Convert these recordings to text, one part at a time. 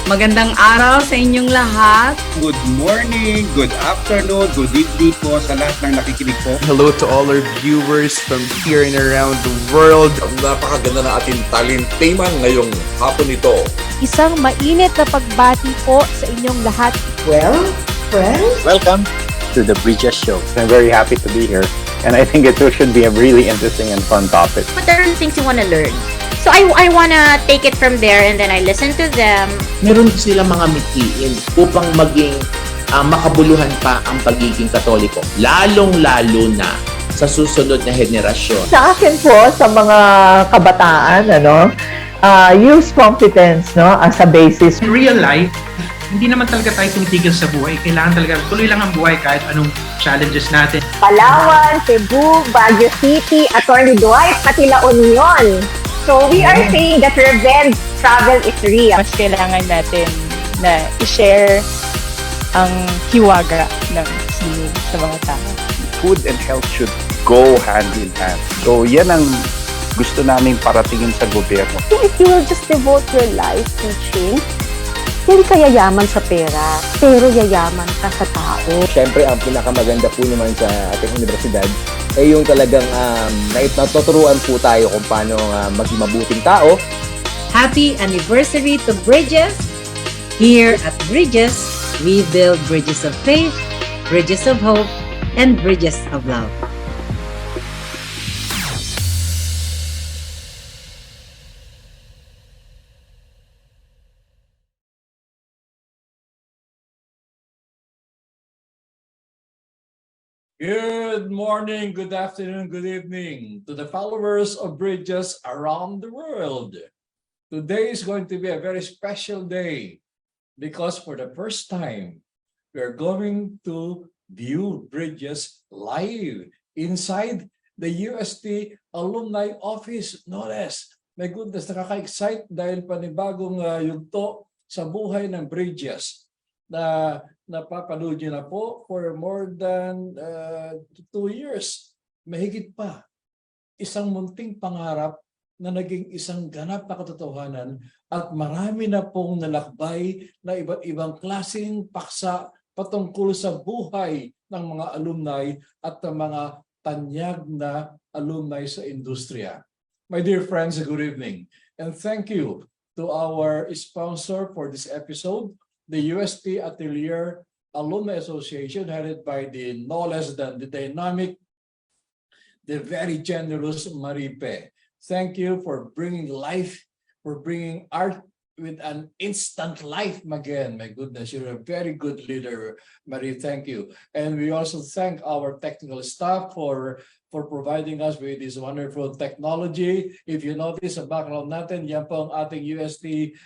Magandang araw sa inyong lahat. Good morning, good afternoon, good evening po sa lahat ng nakikinig po. Hello to all our viewers from here and around the world. Napakaganda na ating talenteman ngayong hapon ito. Isang mainit na pagbati po sa inyong lahat. Well, friends, welcome to the Bridges Show. I'm very happy to be here, and I think it should be a really interesting and fun topic. But there are things you want to learn. So I wanna take it from there and then I listen to them. meron sila mga mitiin upang maging makabuluhan pa ang pagiging Katoliko. Lalong-lalo na sa susunod na henerasyon. Sa akin po, sa mga kabataan, use competence as a basis. In real life, hindi naman talaga tayo tumitigil sa buhay. Kailangan talaga tuloy lang ang buhay kahit anong challenges natin. Palawan, Cebu, Baguio City, Atty. Dwight, pati La Union. So we are saying that revenge travel is real. Mas kailangan natin na i-share ang hiwaga ng sining sa mga tao. Food and health should go hand in hand. So yan ang gusto namin paratingin sa gobyerno. If you will just devote your life teaching, hindi ka yayaman sa pera, pero yayaman ka sa tao. Siyempre, ang pinakamaganda po naman sa ating universidad ay yung talagang natuturuan po tayo kung paano maging mabuting tao. Happy anniversary to Bridges! Here at Bridges, we build bridges of faith, bridges of hope, and bridges of love. Good morning, good afternoon, good evening to the followers of Bridges around the world. Today is going to be a very special day because for the first time, we're going to view Bridges live inside the UST Alumni Office. No less. My goodness, nakaka-excite dahil panibagong yugto sa buhay ng Bridges na napapanood nyo na po for more than 2 years. Mahigit pa. Isang munting pangarap na naging isang ganap na katotohanan at marami na pong nalakbay na iba't ibang klaseng paksa patungkol sa buhay ng mga alumni at ng mga tanyag na alumni sa industriya. My dear friends, good evening. And thank you to our sponsor for this episode, the UST Atelier Alumni Association, headed by the no less than the dynamic, the very generous Maripe. Thank you for bringing life, for bringing art with an instant life again. My goodness, you're a very good leader, Marie. Thank you. And we also thank our technical staff for providing us with this wonderful technology. If you notice sa background natin, yan po ang ating UST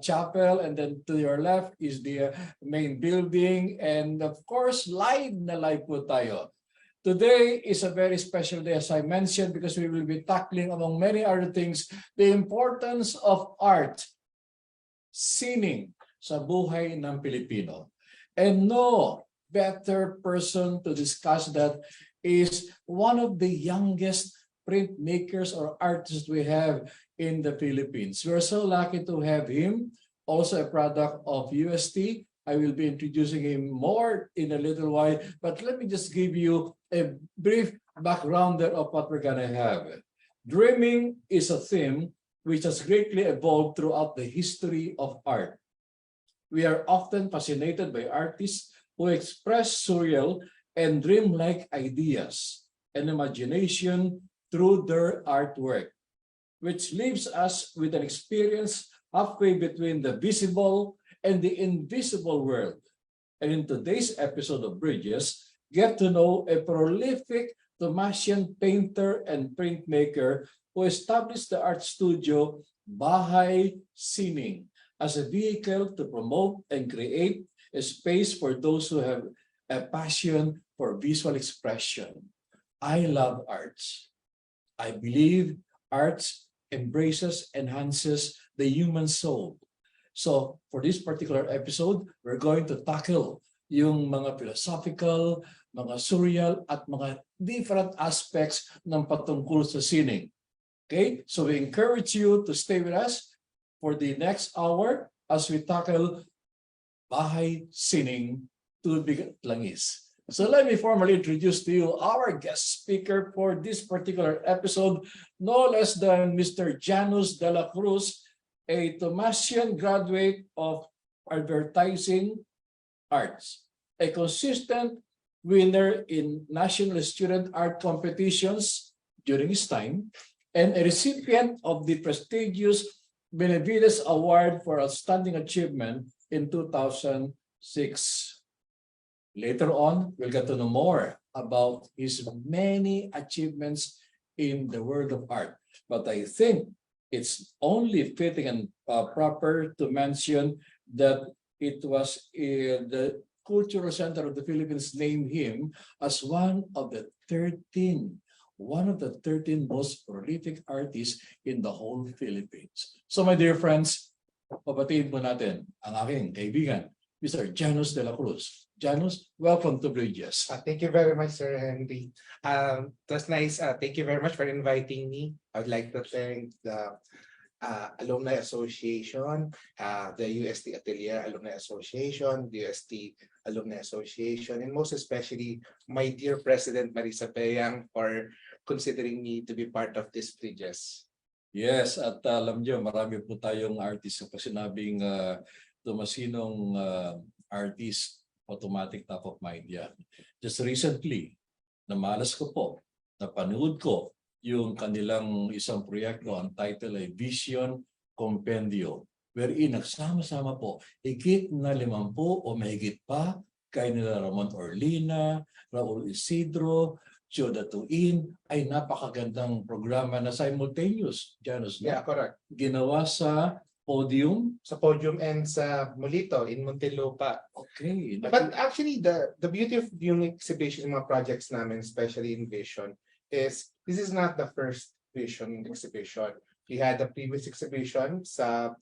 chapel, and then to your left is the main building, and of course, live na live po tayo. Today is a very special day, as I mentioned, because we will be tackling, among many other things, the importance of art, sining sa buhay ng Pilipino. And no better person to discuss that is one of the youngest printmakers or artists we have in the Philippines. We're so lucky to have him, also a product of UST. I will be introducing him more in a little while, but let me just give you a brief background of what we're gonna have. Dreaming is a theme which has greatly evolved throughout the history of art. We are often fascinated by artists who express surreal and dreamlike ideas and imagination through their artwork, which leaves us with an experience halfway between the visible and the invisible world. And in today's episode of Bridges, get to know a prolific Thomasian painter and printmaker who established the art studio Bahaysining as a vehicle to promote and create a space for those who have a passion for visual expression. I love arts. I believe arts embraces, enhances the human soul. So for this particular episode, we're going to tackle yung mga philosophical, mga surreal, at mga different aspects ng patungkol sa sining. Okay, so we encourage you to stay with us for the next hour as we tackle Bahaysining, Tubig at Langis. So let me formally introduce to you our guest speaker for this particular episode, no less than Mr. Janos Delacruz, a Thomasian graduate of advertising arts, a consistent winner in national student art competitions during his time, and a recipient of the prestigious Benavides Award for Outstanding Achievement in 2006. Later on, we'll get to know more about his many achievements in the world of art. But I think it's only fitting and proper to mention that it was the Cultural Center of the Philippines named him as one of the 13 most prolific artists in the whole Philippines. So my dear friends, papatiin po natin ang aking kaibigan, Mr. Janos Delacruz. Janos, welcome to Bridges. Thank you very much, Sir Henry. It was nice. Thank you very much for inviting me. I would like to thank the Alumni Association, the UST Atelier Alumni Association, the UST Alumni Association, and most especially my dear President Marisa Peyang for considering me to be part of this Bridges. Yes, at alam niyo, marami po tayong artist. Kapag sinabing Thomasinong artist, automatic top of mind yan. Just recently, namalas ko po, napanood ko yung kanilang isang proyekto, ang title ay Vision Compendio, wherein nagsama-sama po higit na 50 o mahigit pa kay nila Ramon Orlina, Raul Isidro, Chioda Tuin, ay napakagandang programa na simultaneous, Janos, no? Yeah, correct. Ginawa sa podium? Sa podium and sa Molito in Muntinlupa. Okay. But actually, the beauty of yung exhibition, mga projects namin, especially in Vision, is this is not the first Vision exhibition. We had the previous exhibition sa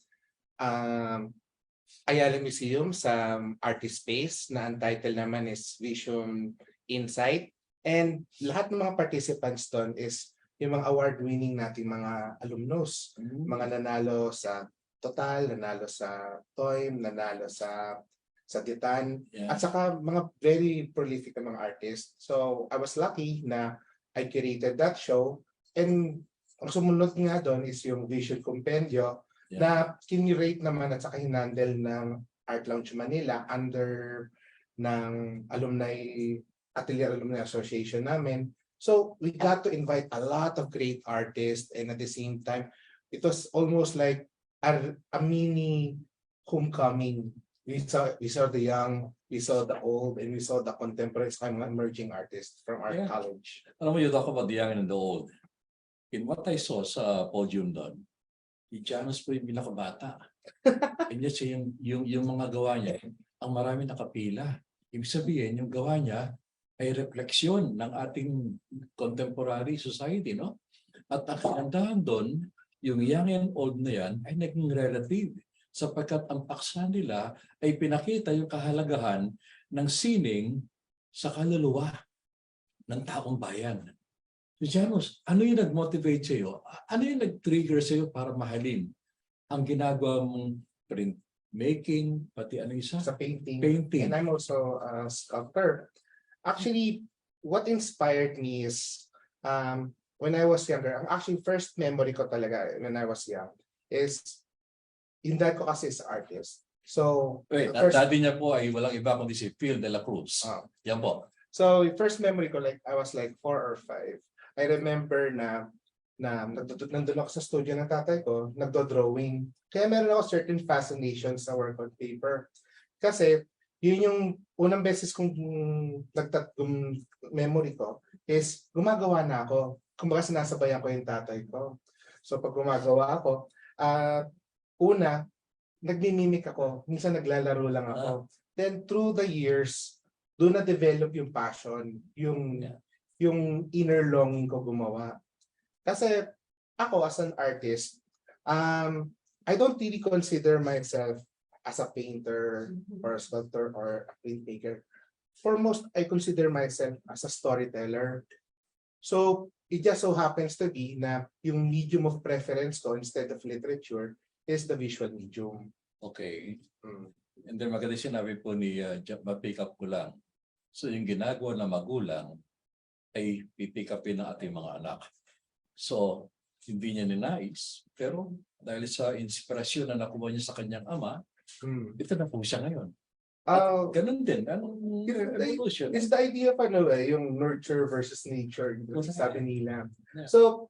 Ayala Museum sa Artist Space na ang title naman is Vision Insight. And lahat ng mga participants doon is yung mga award-winning nating mga alumnus, mga nanalo sa Total, nanalo sa TOIM, nanalo sa Titan, at saka mga very prolific na mga artists. So I was lucky na I curated that show, and ang sumunod nga doon is yung Vision Compendio na kinurate naman at saka hinandle ng Art Lounge Manila under ng Atelier Alumni Association namin. So we got to invite a lot of great artists, and at the same time, it was almost like a mini homecoming. We saw the young, we saw the old, and we saw the contemporary emerging artists from our college. Alam mo, you talk about the young and the old. In what I saw sa podium doon, si Janos po yung pinakabata. And yet yung mga gawa niya, ang marami nakapila. Ibig sabihin, yung gawa niya ay refleksyon ng ating contemporary society, no? At ang kagandahan doon, yung young and old na yan ay naging relative sapagkat ang paksa nila ay pinakita yung kahalagahan ng sining sa kaluluwa ng taong bayan. So Janos, ano yung nag-motivate sa'yo? Ano yung nag-trigger sa'yo para mahalin ang ginagawa mong printmaking, pati ano isa? Sa painting. Painting. And I'm also a sculptor. Actually, what inspired me is when I was younger, ang actually first memory ko talaga when I was young is yung dad ko kasi is artist. So, wait, daddy niya po ay walang iba kundi si Phil Delacruz. Yan po. So, first memory ko, like I was like 4 or 5. I remember na nandun ako sa studio ng tatay ko, nagdo-drawing. Kaya meron ako certain fascination sa work on paper. Kasi, yun yung unang beses kong memory ko is gumagawa na ako. Kumbaga sinasabayan ko yung tatay ko. So pag gumagawa ako, una, nagmimimik ako. Minsan naglalaro lang ako. Then through the years, doon na-develop yung passion, yung inner longing ko gumawa. Kasi ako as an artist, I don't really consider myself as a painter or a sculptor or a printmaker. Foremost, I consider myself as a storyteller. So it just so happens to be na yung medium of preference ko instead of literature is the visual medium. Okay. And then maganda sinabi po ni ma-pick up ko lang. So yung ginagawa ng magulang ay pipick upin ng ating mga anak. So hindi niya ninais, pero dahil sa inspirasyon na nakuha niya sa kanyang ama, ito na po siya ngayon. Ganun din. Anong evolution? It's the idea of yung nurture versus nature, sabi nila. Yeah. So,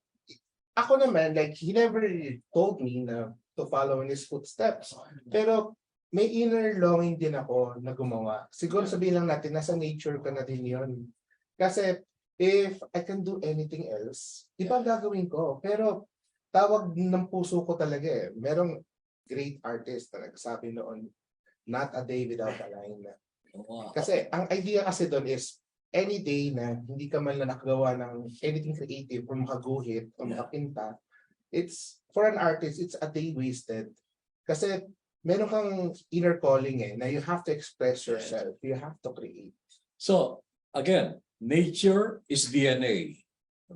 ako naman, like, he never told me na to follow in his footsteps. Pero, may inner longing din ako na gumawa. Siguro sabihin lang natin, nasa nature ka na din yun. Kasi, if I can do anything else, iba gagawin ko. Pero, tawag ng puso ko talaga eh. Merong great artist na nagsabi noon, not a day without a line. Kasi, ang idea kasi doon is, any day na hindi ka man na nakagawa ng anything creative or makaguhit o makapinta, it's, for an artist, it's a day wasted. Kasi, meron kang inner calling eh, na you have to express yourself, you have to create. So, again, nature is DNA.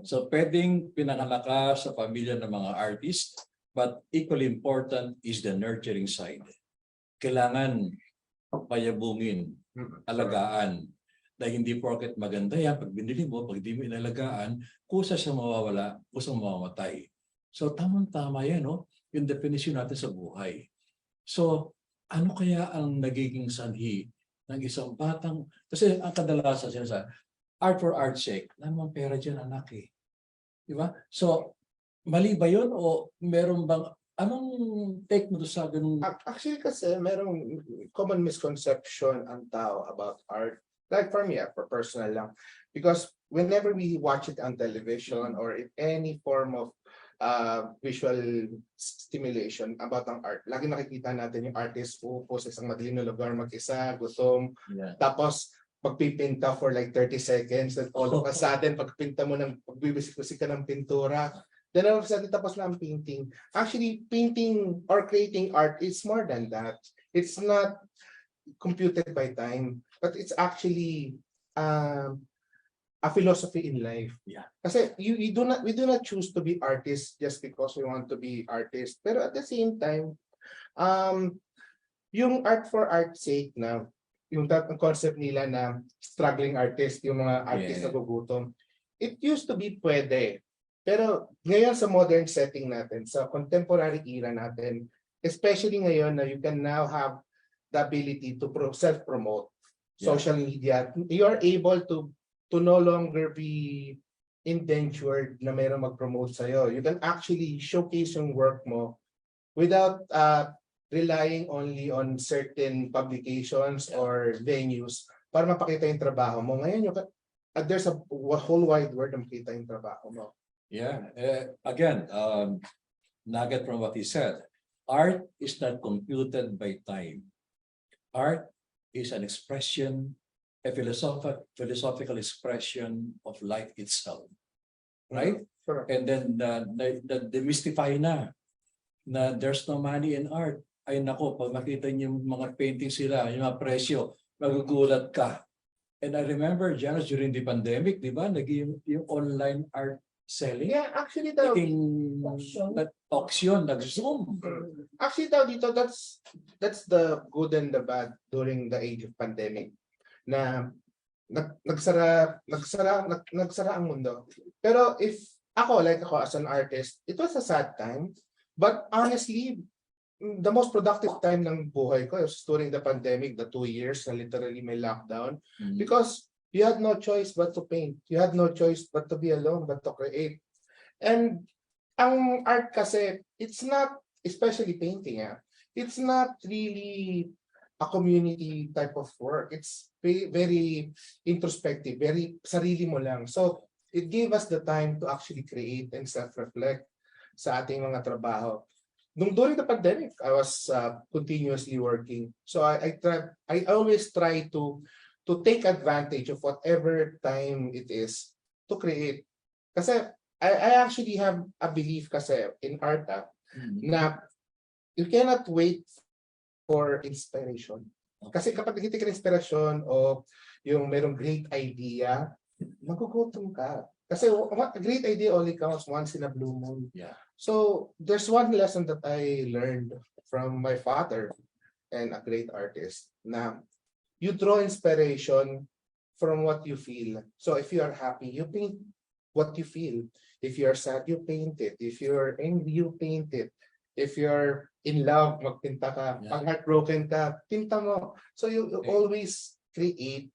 So, pwedeng pinanganak ka sa pamilya ng mga artist, but equally important is the nurturing side. Kailangan payabungin, alagaan, na hindi porket maganda yan, pag binili mo, pag di mo inalagaan, kusa siya mawawala, kusang mamamatay. So, tamang-tama yan, no? Yung definition natin sa buhay. So, ano kaya ang nagiging sanhi ng isang batang, kasi ang kadalasan sinasabi, art for art's sake, naman pera dyan anak eh. Diba? So, mali ba yun o meron bang, anong take mo sa ganung? Actually kasi merong common misconception ang tao about art. Like for me, for personal lang. Because whenever we watch it on television or in any form of visual stimulation about ang art, lagi nakikita natin yung artist upo sa isang madilim na lugar mag-isa, gutom, tapos magpipinta for like 30 seconds, and all of a sudden, pagpinta mo ng, pagbibisik-bisik ka ng pintura, then all of a sudden, tapos na ang painting. Actually, painting or creating art is more than that. It's not computed by time, but it's actually a philosophy in life. Yeah. Kasi we do not choose to be artists just because we want to be artists. Pero at the same time, yung art for art's sake na, yung concept nila na struggling artist, yung mga artist na gugutom, it used to be pwede. Pero ngayon sa modern setting natin, sa contemporary era natin, especially ngayon na you can now have the ability to self-promote social media, you are able to no longer be indentured na mayroong mag-promote sa'yo. You can actually showcase yung work mo without relying only on certain publications or venues para mapakita yung trabaho mo. Ngayon, there's a whole wide world na makita yung trabaho mo. Yeah. Again, nugget from what he said, art is not computed by time. Art is an expression, a philosophical expression of life itself. Right? Sure. And then demystify na there's no money in art. Ay nako, pag makita niyo yung mga paintings sila, yung mga presyo, magugulat ka. And I remember, Janos, during the pandemic, di ba, naging yung online art selling? Yeah, actually, auction, nag-zoom. Actually, dito, that's the good and the bad during the age of pandemic. Na nagsara ang mundo. Pero if ako, like ako as an artist, it was a sad time. But honestly, the most productive time ng buhay ko was during the pandemic, the 2 years na literally may lockdown. Because you had no choice but to paint. You had no choice but to be alone, but to create. And ang art kasi, it's not, especially painting, it's not really a community type of work. It's very introspective, very sarili mo lang. So it gave us the time to actually create and self-reflect sa ating mga trabaho. During the pandemic, I was continuously working. So I always try to take advantage of whatever time it is to create. Kasi I actually have a belief kasi in art na you cannot wait for inspiration. Kasi kapag nakita ka ng inspiration o yung merong great idea, magugutom ka. Kasi a great idea only comes once in a blue moon. Yeah. So there's one lesson that I learned from my father and a great artist na you draw inspiration from what you feel. So if you are happy, you paint what you feel. If you are sad, you paint it. If you're angry, you paint it. If you're in love, magpinta ka. Pag heartbroken ka, pinta mo. So you always create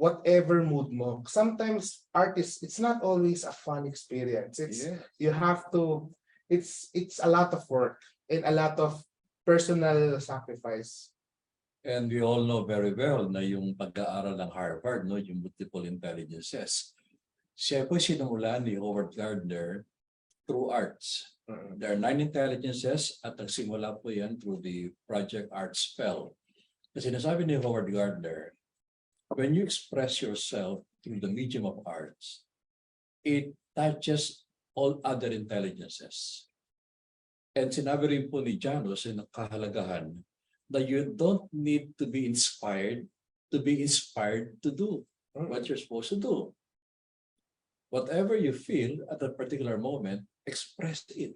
whatever mood mo. Sometimes artists, it's not always a fun experience. It's you have to. It's a lot of work and a lot of personal sacrifice. And we all know very well na yung pag-aaral ng Harvard, no, yung multiple intelligences. Siya po sinimulan ni Howard Gardner through arts. There are 9 intelligences at nagsimula po yan through the Project Art Spell. Kasi sinasabi ni Howard Gardner, when you express yourself through the medium of arts, it touches all other intelligences. And sinabi rin po ni Janos na kahalagahan that you don't need to be inspired to do what you're supposed to do. Whatever you feel at a particular moment, express it.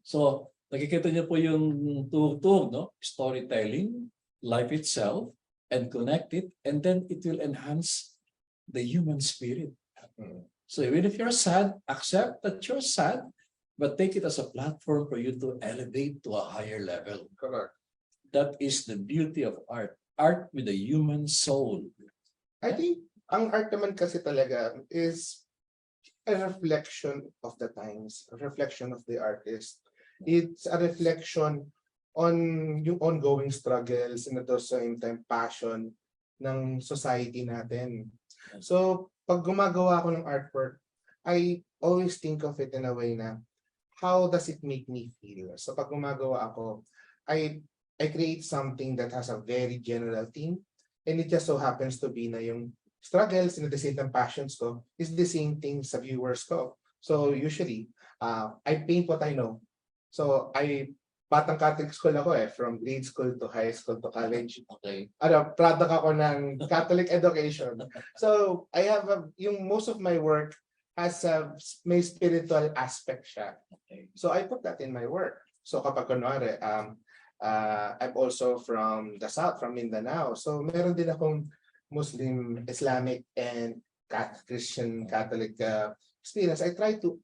So, nakikita niyo po yung tugtog, no? Storytelling, life itself, and connect it, and then it will enhance the human spirit. So even if you're sad, accept that you're sad, but take it as a platform for you to elevate to a higher level. Correct. That is the beauty of art. Art with a human soul. I think ang art naman kasi talaga is a reflection of the times, a reflection of the artist. It's a reflection on yung ongoing struggles and at the same time passion ng society natin. So, pag gumagawa ako ng artwork, I always think of it in a way na how does it make me feel? So, pag gumagawa ako, I create something that has a very general theme, and it just so happens to be na yung struggles and at the same time passions ko is the same thing sa viewers ko. So, usually, I paint what I know. So, Batang Catholic school ako from grade school to high school to college. Okay. Product ako ng Catholic education. So, I have yung most of my work has may spiritual aspect siya. Okay. So, I put that in my work. So, kapag kunwari, I'm also from the South, from Mindanao. So, meron din akong Muslim, Islamic, and Christian Catholic experience. I try to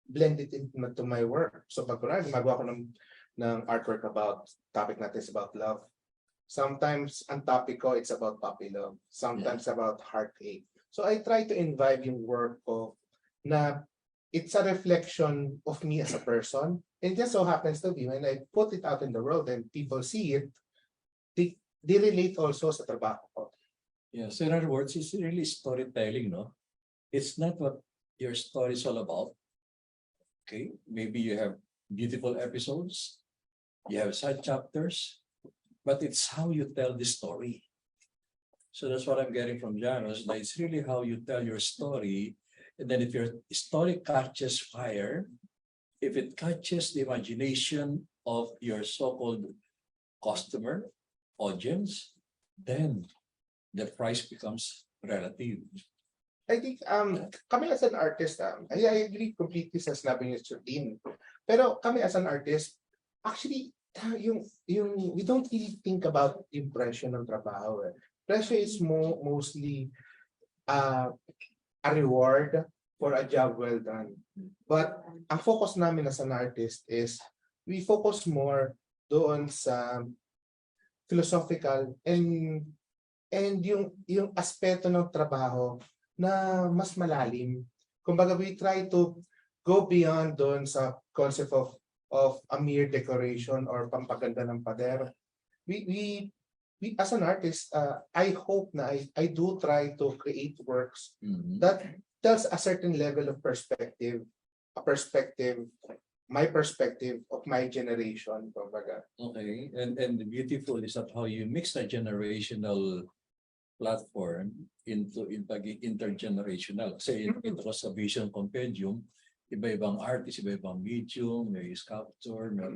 blend it into my work. So, pag kunwari, gumagawa ko ng artwork about topic natin is about love. Sometimes ang topic ko it's about puppy love. Sometimes about heartache. So I try to imbibe yung work ko na it's a reflection of me as a person. And just so happens to be when I put it out in the world and people see it, they relate also sa trabaho ko. Yes, in other words, it's really storytelling, no? It's not what your story is all about. Okay, maybe you have beautiful episodes, you have side chapters, but it's how you tell the story. So that's what I'm getting from Janos. That it's really how you tell your story. And then if your story catches fire, if it catches the imagination of your so-called customer, audience, then the price becomes relative. I think kami as an artist, I agree completely sa sinabi niyo, Dean. Pero kami as an artist, actually, yung we don't really think about impression ng trabaho. Pressure is mostly a reward for a job well done. But ang focus namin as an artist is we focus more doon sa philosophical and yung aspeto ng trabaho na mas malalim. Kumbaga, we try to go beyond doon sa concept of a mere decoration or pampaganda ng pader. We as an artist, I hope na I do try to create works that tells a certain level of perspective, my perspective of my generation. Kumbaga. Okay, and the beautiful is that how you mix a generational platform into intergenerational. Kasi ito sa Vision Compendium, iba-ibang artist, iba-ibang medium, may sculpture, may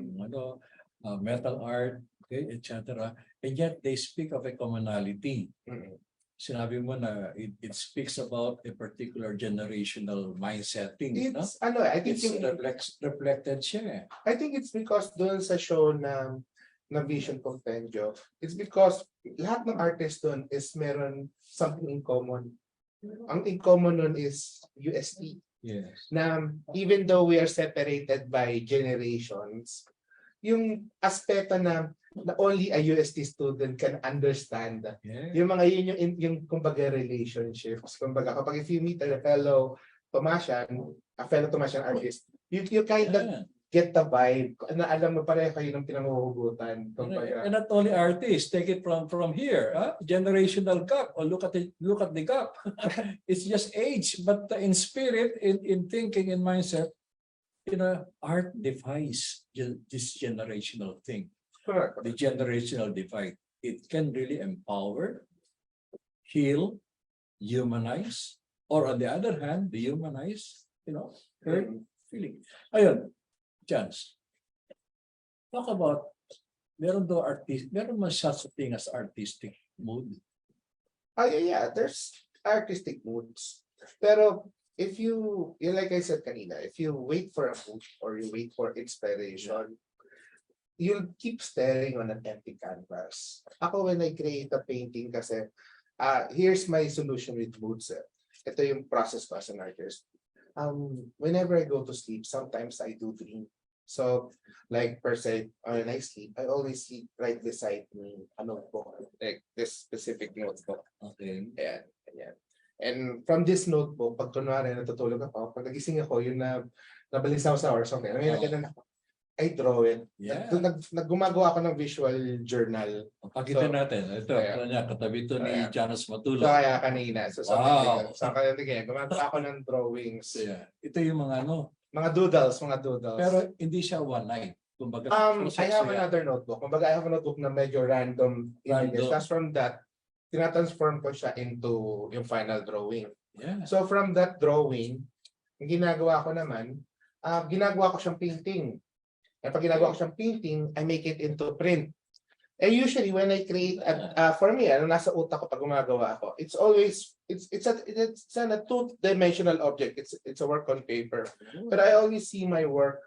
metal art, okay, etc. And yet they speak of a commonality. sinabi mo na it speaks about a particular generational mindset thing, no? It's, ano, I think It's reflected siya eh. I think it's because doon sa show na Vision Compendio, it's because lahat ng artists doon is meron something in common. Ang in common nun is UST. Yes. Na even though we are separated by generations, yung aspeto na only a UST student can understand. Yeah. Yung mga yun yung kumbaga relationships. Kumbaga kapag if you meet a fellow Thomasian artist, you kind of get the vibe na alam mo pareho kayo ng pinanguhugutan. And not only artists, take it from here, generational gap. Or look at the gap. It's just age, but in spirit, in thinking, in mindset, art defies this generational thing. Correct. The generational divide. It can really empower, heal, humanize, or on the other hand, dehumanize, hurt, feeling. Ayun, Janos. Talk about, meron man such a thing as artistic mood. Yeah, there's artistic moods. Pero if you like I said kanina, if you wait for a mood or you wait for inspiration, you'll keep staring on an empty canvas. Ako when I create a painting kasi, here's my solution with moods. Ito yung process ko as an artist. Whenever I go to sleep, sometimes I do dream. So, like per se, when I sleep, I always sleep right beside me a notebook, like this specific notebook. Okay. Ayan. And from this notebook, pag kunwari natutulog ako, pag nagising ako, yun na nabalisaw sa or something. Ganun ako. I draw it. Yeah. Naggumagawa ako ng visual journal. Pakita natin. Ito, katabi ito ni Janos Matulog. So, kaya kanina. Wow. So, kaya gumagawa ako ng drawings. Yeah. Ito yung mga mga doodles. Pero hindi siya one night. Kumbaga, I have another notebook. Kumbaga, I have a notebook na medyo random images. Tapos from that, tinatransform ko siya into yung final drawing. Yeah. So from that drawing, yung ginagawa ko naman, ginagawa ko siyang painting. And pag ginagawa ko siyang painting, I make it into print. And usually when I create, for me, nasa utak ko pag gumagawa ako, it's always, it's a two-dimensional object. It's a work on paper. But I always see my work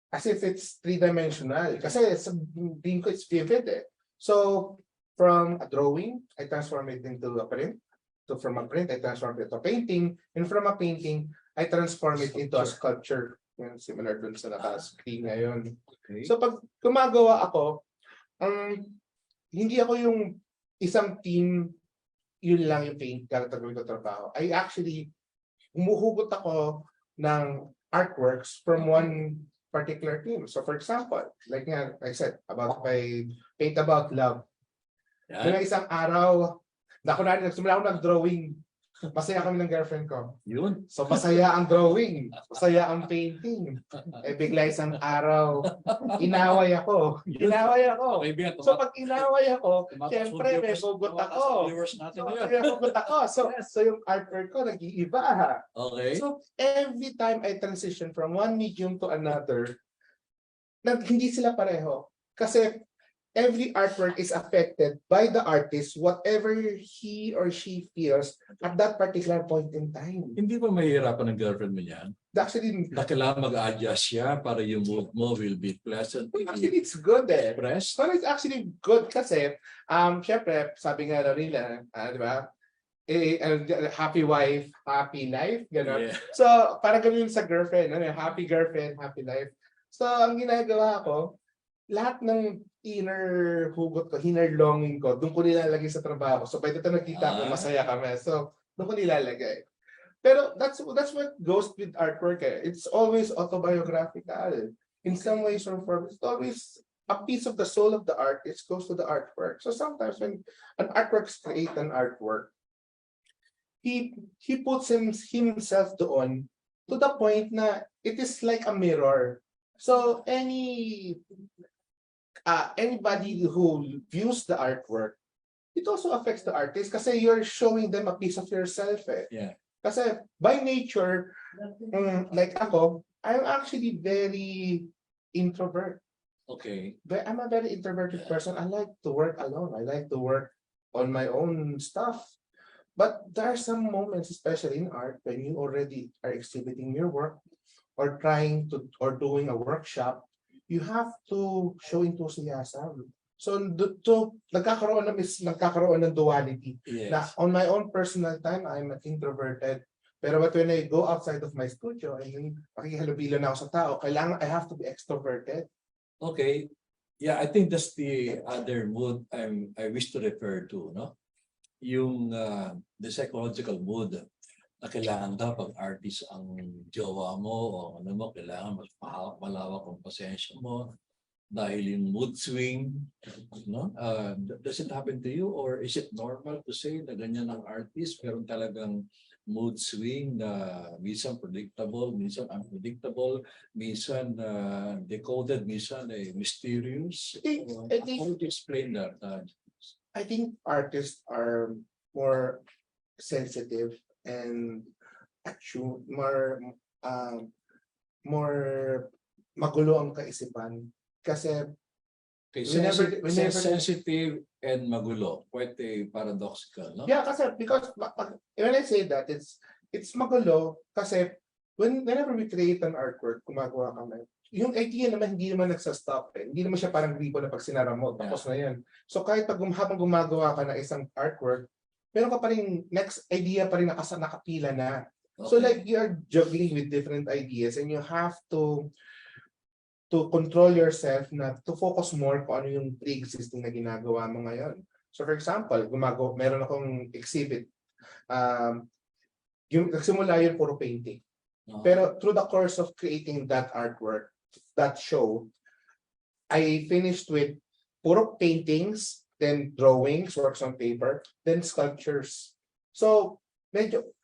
as if it's three-dimensional. Kasi dream ko, it's vivid eh. So from a drawing, I transform it into a print. So from a print, I transform it into a painting. And from a painting, I transform it into a sculpture. Similar dun sa naka-screen ngayon. Okay. So pag gumagawa ako, hindi ako yung isang team, yun lang yung gagawin ko trabaho. I actually, humuhugot ako ng artworks from one particular team. So for example, like nga, I said, about my paint about love. Yung isang araw, nagsimula ako nag-drawing. Masaya kami ng girlfriend ko. Yun. So masaya ang drawing, masaya ang painting. Bigla isang araw, inaway ako. So pag inaway ako, siyempre may hugot ako. So yung artwork ko nag-iiba. Okay. So every time I transition from one medium to another, hindi sila pareho. Kasi every artwork is affected by the artist, whatever he or she feels at that particular point in time. Hindi ba mahihirapan ng girlfriend mo yan? Actually, kailangan mag-adjust siya para yung mood mo will be pleasant. Actually, it's good eh. Express? So it's actually good kasi, syempre, sabi nga rin di ba? Happy wife, happy life, gano'n. Yeah. So, parang ganun sa girlfriend, happy girlfriend, happy life. So, ang ginagawa ko, lahat ng inner hugot ko, inner longing ko, doon ko nilalagay sa trabaho. So, by the time nagkita ko, masaya kami. So, doon ko nilalagay. Pero that's what goes with artwork eh. It's always autobiographical. In some ways or form, it's always a piece of the soul of the artist goes to the artwork. So sometimes when an artwork creates an artwork, he puts himself doon to the point na it is like a mirror. So anybody who views the artwork, it also affects the artist kasi you're showing them a piece of yourself eh. Yeah. Kasi by nature, like ako, I'm actually very introvert. Okay. But I'm a very introverted person. I like to work alone. I like to work on my own stuff. But there are some moments, especially in art, when you already are exhibiting your work or trying to or doing a workshop, you have to show enthusiasm. So nagkakaroon ng duality. Yes. Na on my own personal time, I'm an introverted. Pero but when I go outside of my studio, and makikihalubilo na ako sa tao, I have to be extroverted. Okay. Yeah, I think that's the other mood I wish to refer to, no? Yung the psychological mood na kailangan daw pag artist ang jowa mo o ano mo, kailangan mas malawak ang pasensya mo dahil yung mood swing, no? Does it happen to you or is it normal to say na ganyan ang artist meron talagang mood swing na minsan predictable, minsan unpredictable, minsan decoded, minsan mysterious? I think, how would you explain that? I think artists are more sensitive and actually more magulo ang kaisipan kasi sensitive and magulo, quite a paradoxical, no? Yeah, kasi because when I say that it's magulo kasi whenever we create an artwork, gumagawa kami, yung idea naman hindi naman nagsa-stop Hindi naman siya parang gripo na pag sinara mo, tapos na yan. So kahit habang gumagawa ka ng isang artwork, meron ka pa rin next idea pa rin nakapila na. Okay. So like you're juggling with different ideas and you have to control yourself na to focus more kung ano yung pre-existing na ginagawa mo ngayon. So for example, meron akong exhibit. Nagsimula yun puro painting. Pero through the course of creating that artwork, that show, I finished with puro paintings, then drawings, works on paper, then sculptures. So medyo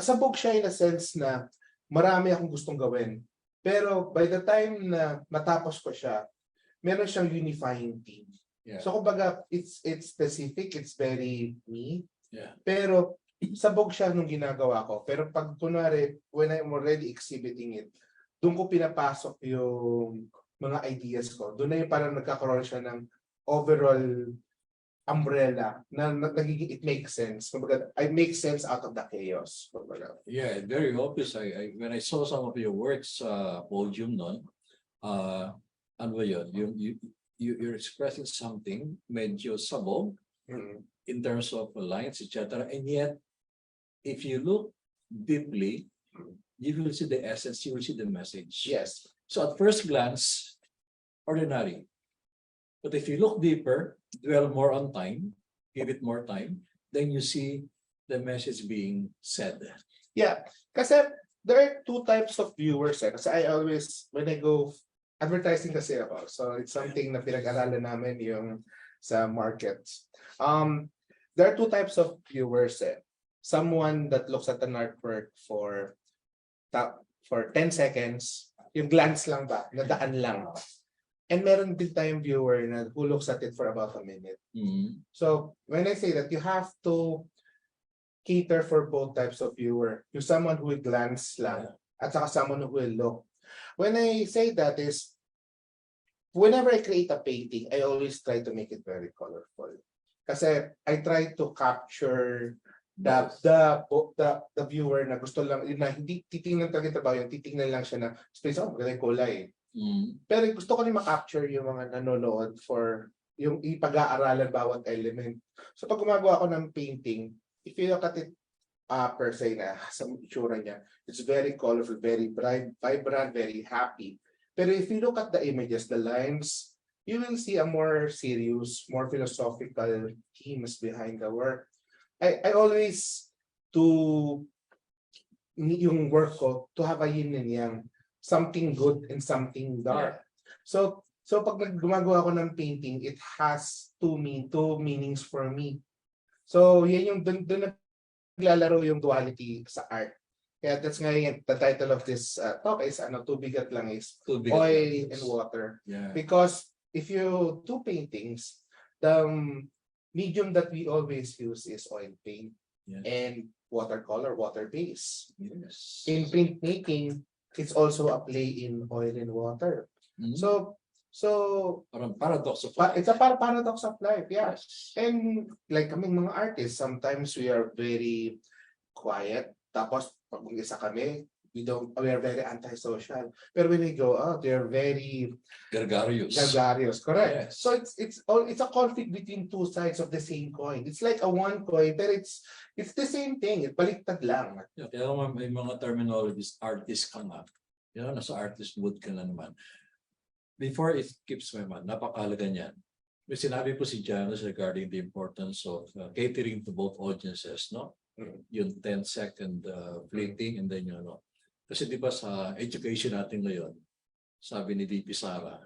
sabog siya in a sense na marami akong gustong gawin. Pero by the time na matapos ko siya, meron siyang unifying theme. Yeah. So kumbaga, it's specific, it's very me. Yeah. Pero sabog siya nung ginagawa ko. Pero pag kunwari, when I'm already exhibiting it, doon ko pinapasok yung mga ideas ko. Doon na yung parang nagkakaroon siya ng overall umbrella na nagiging it makes sense. Kumbaga, I make sense out of the chaos. Kumbaga. Yeah, very obvious. When I saw some of your works podium noon, ano ba yun? You're expressing something medyo sabog in terms of lines, etc. And yet, if you look deeply, you will see the essence, you will see the message. Yes. So at first glance, ordinary. But if you look deeper, dwell more on time, give it more time, then you see the message being said. Yeah, kasi there are two types of viewers. Kasi I always, when I go, advertising kasi ako. So it's something na pinag-aralan namin yung sa markets. There are two types of viewers. Someone that looks at an artwork for 10 seconds, yung glance lang ba, nadaan lang. And meron din tayong viewer na who looks at it for about a minute. So when I say that, you have to cater for both types of viewer. Yung someone who will glance lang at saka someone who will look. When I say that is, whenever I create a painting, I always try to make it very colorful. Kasi I try to capture the viewer na gusto lang, na hindi titingnan talaga ba yung titingnan lang siya na space, maganda yung kulay. Pero gusto ko rin ma-capture yung mga nanonood for yung ipag-aaralan bawat element. So pag gumagawa ako ng painting, if you look at it per se na sa itsura niya, it's very colorful, very bright, vibrant, very happy. Pero if you look at the images, the lines, you will see a more serious, more philosophical themes behind the work. I always yung work ko to have a yin and yang, something good and something dark. So pag gumagawa ko ng painting, it has two meanings for me. So yan yung doon naglalaro yung duality sa art. Kaya that's nga yung the title of this talk is Tubig at Langis, oil and water. Yeah. Because if you do paintings, the medium that we always use is oil paint and watercolor, water base. Yes. In printmaking, it's also a play in oil and water. So So, Parang paradox of it's a paradox of life, yeah. And like kaming mga artists, sometimes we are very quiet. Tapos, pag mag-isa kami, we are very antisocial. Pero when we go out, they are very gregarious. Correct. Yes. So it's a conflict between two sides of the same coin. It's like a one coin, but it's the same thing. Baliktad lang. Yeah, kaya may mga terminologies, artist ka nga. Nasa artist mood ka na naman. Before it keeps my mind, napakahalaga niyan. May sinabi po si Janos regarding the importance of catering to both audiences, no? Yung 10-second fleeting and then kasi di ba sa education natin ngayon, sabi ni VP Sara,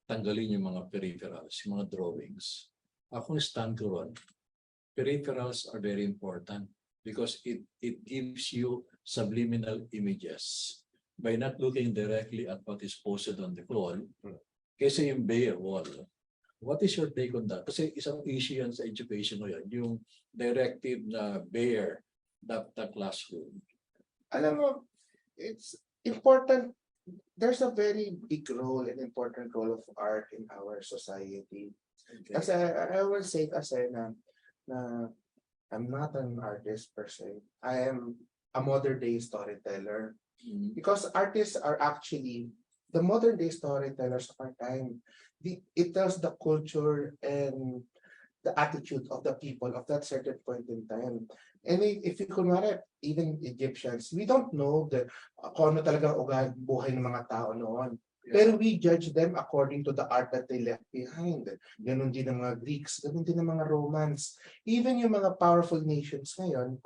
tanggalin yung mga peripherals, yung mga drawings. Ako stand ko ron. Peripherals are very important because it gives you subliminal images. By not looking directly at what is posted on the wall, kaysa yung bare wall. What is your take on that? Kasi isang issue yan sa education mo yan, yung directive na bare the classroom. Alam mo, it's important. There's a very big role and important role of art in our society. Okay. Kasi I will say kasi na I'm not an artist per se. I am a modern day storyteller. Because artists are actually the modern day storytellers of our time. It tells the culture and the attitude of the people of that certain point in time. And if you kunwari, even Egyptians, we don't know kung ano talagang buhay ng mga tao noon. Pero we judge them according to the art that they left behind. Ganon din ng mga Greeks, ganon din ng mga Romans. Even yung mga powerful nations ngayon,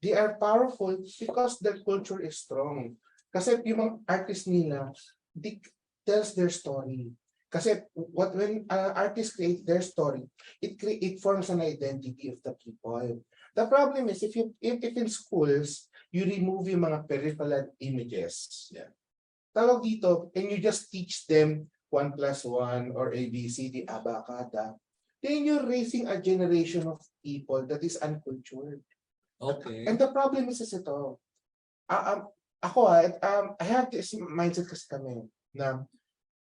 they are powerful because their culture is strong. Kasi yung mga artists nila, they tells their story. Kasi when artists create their story, it forms an identity of the people. The problem is if in schools, you remove yung mga peripheral images. Yeah. Tawag dito, and you just teach them 1 + 1 or ABCD, abacada, then you're raising a generation of people that is uncultured. Okay. And the problem is ito. I have this mindset kasi kami na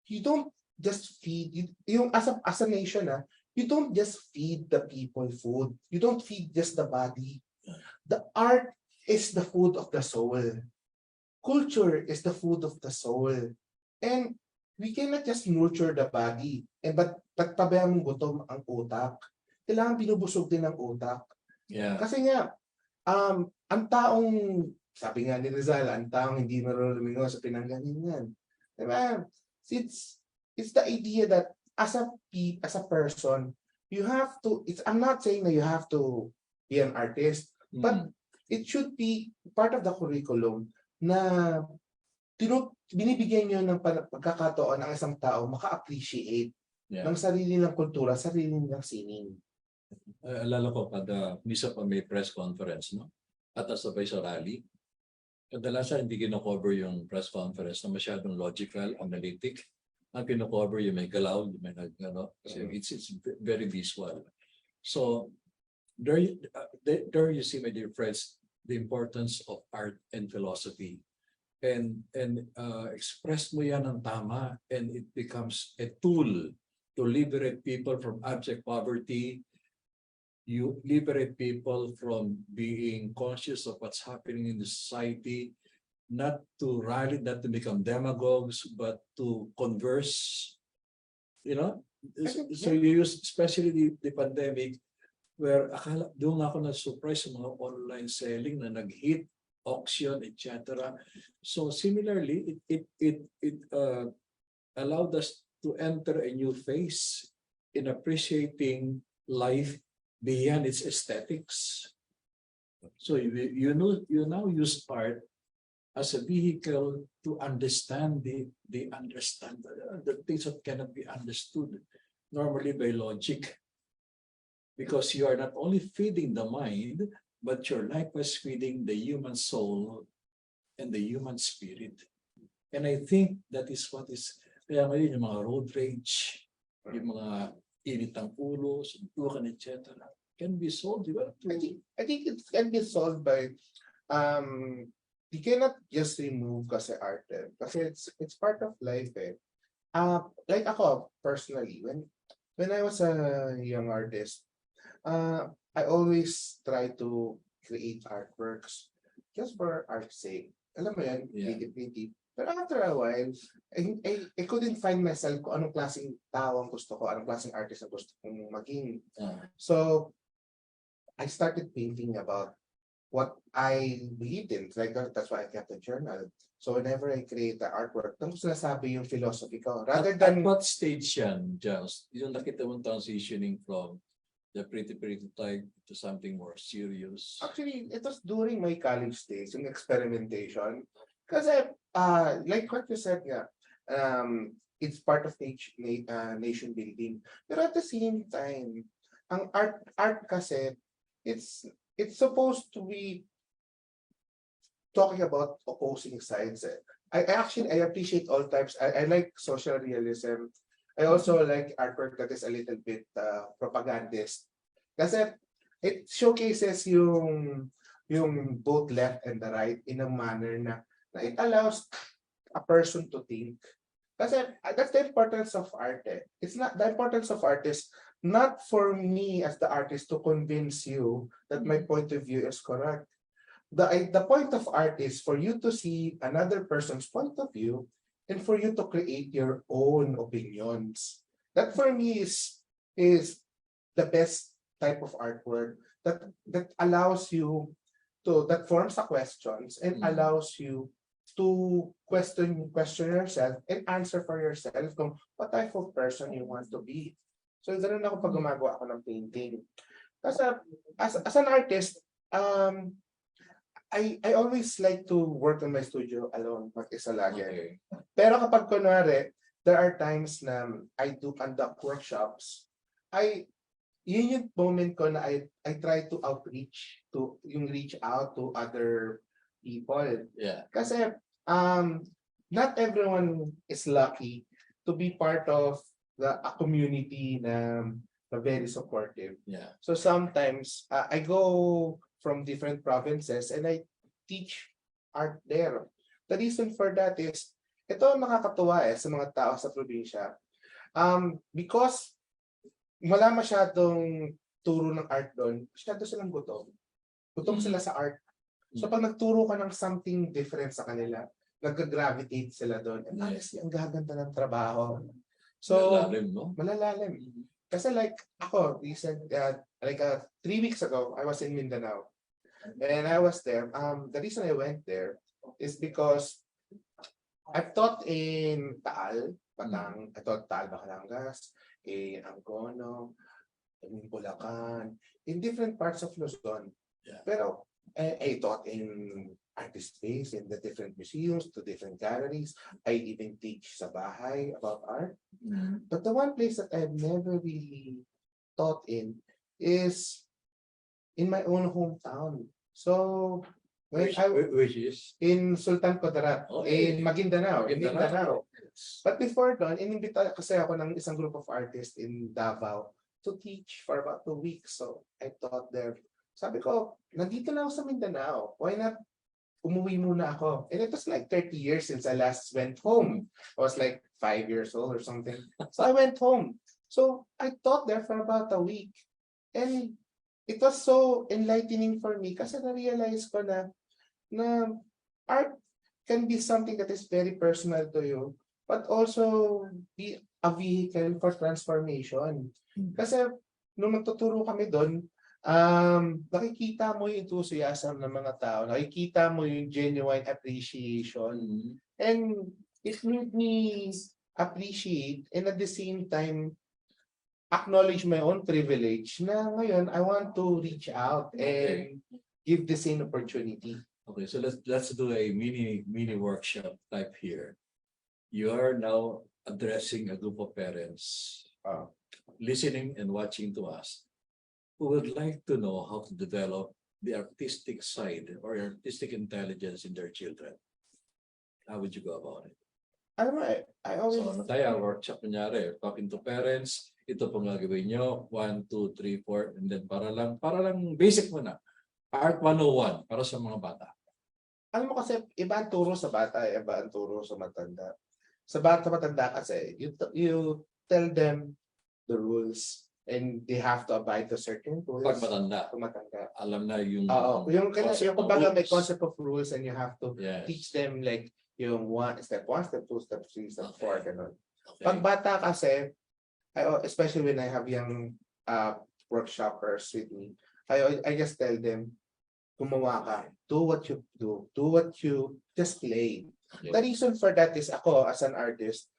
you don't just feed yung as a nation you don't just feed the people food. You don't feed just the body. The art is the food of the soul. Culture is the food of the soul. And we cannot just nurture the body. But pabayaan mong gutom ang utak. Kailangan binubusog din ang utak. Yeah. Kasi nga, ang taong, sabi nga ni Rizal, ang taong hindi marunong lumingaw sa pinanggalingan. Diba? It's the idea that as a person, you have to, I'm not saying that you have to be an artist, but it should be part of the curriculum na binibigyan nyo ng pagkakataon ng isang tao maka-appreciate ng sarili ng kultura, sarili ng sining. Alala ko kada misa pa may press conference, no? At sabay sa rally, kadalasan hindi kino-cover yung press conference na masyadong logical, analytic. Ang kino-cover yung may galaw, yung may so it's very visual. So there you see, my dear friends, the importance of art and philosophy. And express mo yan ng tama, and it becomes a tool to liberate people from abject poverty. You liberate people from being conscious of what's happening in the society, not to rally, not to become demagogues, but to converse. So you use, especially the pandemic, where doon ako na-surprise sa mga online selling na nag-hit, auction, etc. So similarly, it allowed us to enter a new phase in appreciating life beyond its aesthetics. So you now use art as a vehicle to understand the things that cannot be understood normally by logic. Because you are not only feeding the mind, but you're likewise feeding the human soul and the human spirit. And I think that is what is, kaya ngayon yung mga road rage, yung mga init ng ulo, suntukan, etc. can be solved. I think it can be solved by, you cannot just remove kasi art. Kasi it's part of life. Like ako, personally, when I was a young artist, I always try to create artworks just for art's sake. Alam mo yan, creative. Pero after a while, I couldn't find myself kung anong klaseng tao ang gusto ko, anong klaseng artist ang gusto kong maging. So, I started painting about what I believed in. Like that's why I kept a journal. So whenever I create the artwork, doon ko sinasabi yung philosophy ko. Rather At than... what stage yan, Janos? Yung nakita mong transitioning from the pretty type to something more serious? Actually, it was during my college days, yung experimentation. Kasi, like what you said nga, it's part of nation building. Pero at the same time, ang art kasi, it's supposed to be talking about opposing sides. I appreciate all types. I like social realism. I also like artwork that is a little bit propagandist. Kasi it showcases yung both left and the right in a manner na it allows a person to think. Kasi that's the importance of art. It's not the importance of art is not for me as the artist to convince you that my point of view is correct. The point of art is for you to see another person's point of view and for you to create your own opinions. That for me is the best type of artwork that allows you to, that forms the questions and allows you to question yourself and answer for yourself kung what type of person you want to be. So ganoon ako pag gumagawa ako ng painting. Kasi as an artist, I always like to work in my studio alone, mag-isa lagi. Okay. Pero kapag kunwari, there are times na I do conduct workshops, yun yung moment ko na I try to reach out to other people. Yeah. Kasi not everyone is lucky to be part of a community na very supportive. Yeah. So sometimes I go from different provinces and I teach art there. The reason for that is ito nakakatuwa sa mga tao sa probinsya. Because wala masyadong turo ng art doon, masyado silang gutom. Gutom sila sa art. So pag nagturo ka ng something different sa kanila, nag-gravitate sila doon. And honestly, ang gaganda ng trabaho. So, malalalim, no? Malalalim. Kasi like ako, recent, 3 weeks ago, I was in Mindanao. And I was there. The reason I went there is because I've taught in Taal, Batang, I taught Taal, Batangas, in Angono, in Bulacan, in different parts of Luzon. Yeah. Pero I taught in artist space, in the different museums, to different galleries. I even teach sa bahay about art. But the one place that I've never really taught in is in my own hometown. So, which is? In Sultan Kudarat, in Maguindanao. But before doon, inimbita kasi ako ng isang group of artists in Davao to teach for about 2 weeks. So, I taught there. Sabi ko, nandito na ako sa Mindanao. Why not umuwi muna ako? And it was like 30 years since I last went home. I was like 5 years old or something. So I went home. So I taught there for about a week. And it was so enlightening for me kasi na-realize ko na art can be something that is very personal to you, but also be a vehicle for transformation. Kasi nung nagtuturo kami doon, nakikita mo yung enthusiasm ng mga tao, nakikita mo yung genuine appreciation, and it made me appreciate and at the same time acknowledge my own privilege na ngayon I want to reach out and give the same opportunity. Okay, so let's do a mini workshop type here. You are now addressing a group of parents listening and watching to us who would like to know how to develop the artistic side or artistic intelligence in their children. How would you go about it? I always... So, tayo, workshop kunyari, talking to parents, ito pong gagawin nyo, 1, 2, 3, 4, and then para lang basic muna. Art 101 para sa mga bata. Alam mo kasi, iba ang turo sa bata, iba ang turo sa matanda. Sa bata matanda kasi, you tell them the rules and they have to abide to certain rules. Pag matanda, alam na yung kumbaga may concept of rules and you have to Yes. teach them like yung step 1, step 2, step 3, step 4, ganun. Okay. Pag bata kasi, especially when I have young workshoppers with me, I just tell them, gumawa ka, do what you just play. Okay. The reason for that is ako as an artist,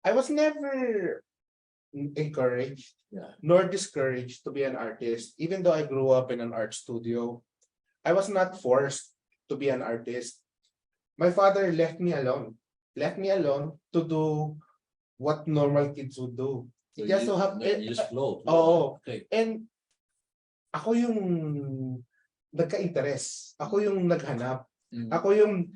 I was never encouraged nor discouraged to be an artist. Even though I grew up in an art studio, I was not forced to be an artist. My father left me alone to do what normal kids would do. So Just to have you just flow. Okay. And ako yung nagka-interest. Ako yung naghanap. Ako yung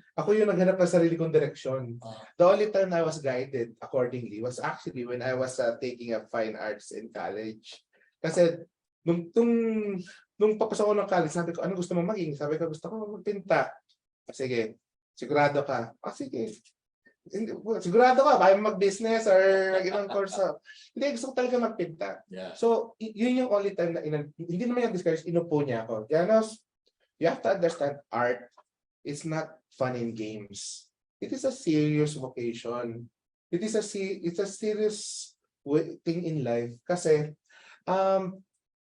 naghanap ng sarili kong direksyon. The only time I was guided accordingly was actually when I was taking up fine arts in college. Kasi nung papasok ko ng college, sabi ko, ano gusto mo maging? Sabi ko, gusto ko magpinta. Sige, sigurado ka. Sige. Sigurado ka, kaya mag-business or mag-ibang course. Hindi, gusto ko talaga magpinta. Yeah. So, yun yung only time na hindi naman yung discourage, inupo niya ako. Janos, you have to understand art. It's not fun and games. It is a serious vocation. It's a serious thing in life. Kasi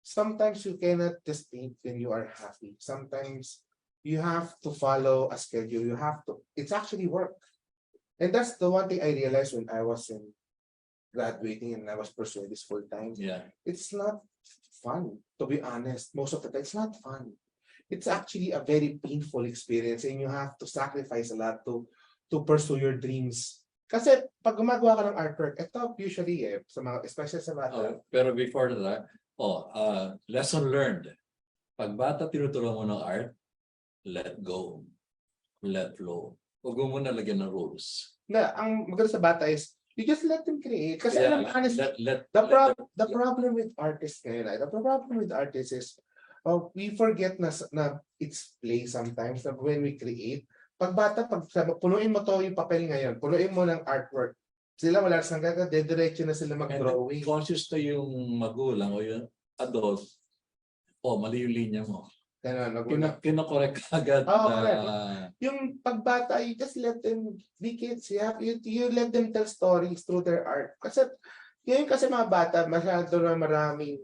sometimes you cannot just think when you are happy. Sometimes you have to follow a schedule. It's actually work. And that's the one thing I realized when I was in graduating and I was pursuing this full time. Yeah. It's not fun, to be honest. Most of the time, it's not fun. It's actually a very painful experience and you have to sacrifice a lot to pursue your dreams. Kasi pag gumagawa ka ng artwork, ito usually sa mga, especially sa bata. Pero before that, lesson learned. Pag bata tinuturo mo ng art, let go. Let flow. Huwag mo muna lagyan ng rules. Ang maganda sa bata is, you just let them create. Kasi alam, honestly, the problem with artists ngayon, the problem with artists is, we forget na it's play sometimes na when we create. Pag bata, punuin mo to yung papel ngayon, punuin mo ng artwork. Sila wala sang gaga, dediretso na sila mag-drawing. Conscious to yung magulang o yung adult, mali yung linya mo. Kinakorek agad. Yung pagbata, you just let them be kids. You let them tell stories through their art. Kasi mga bata, masyado na maraming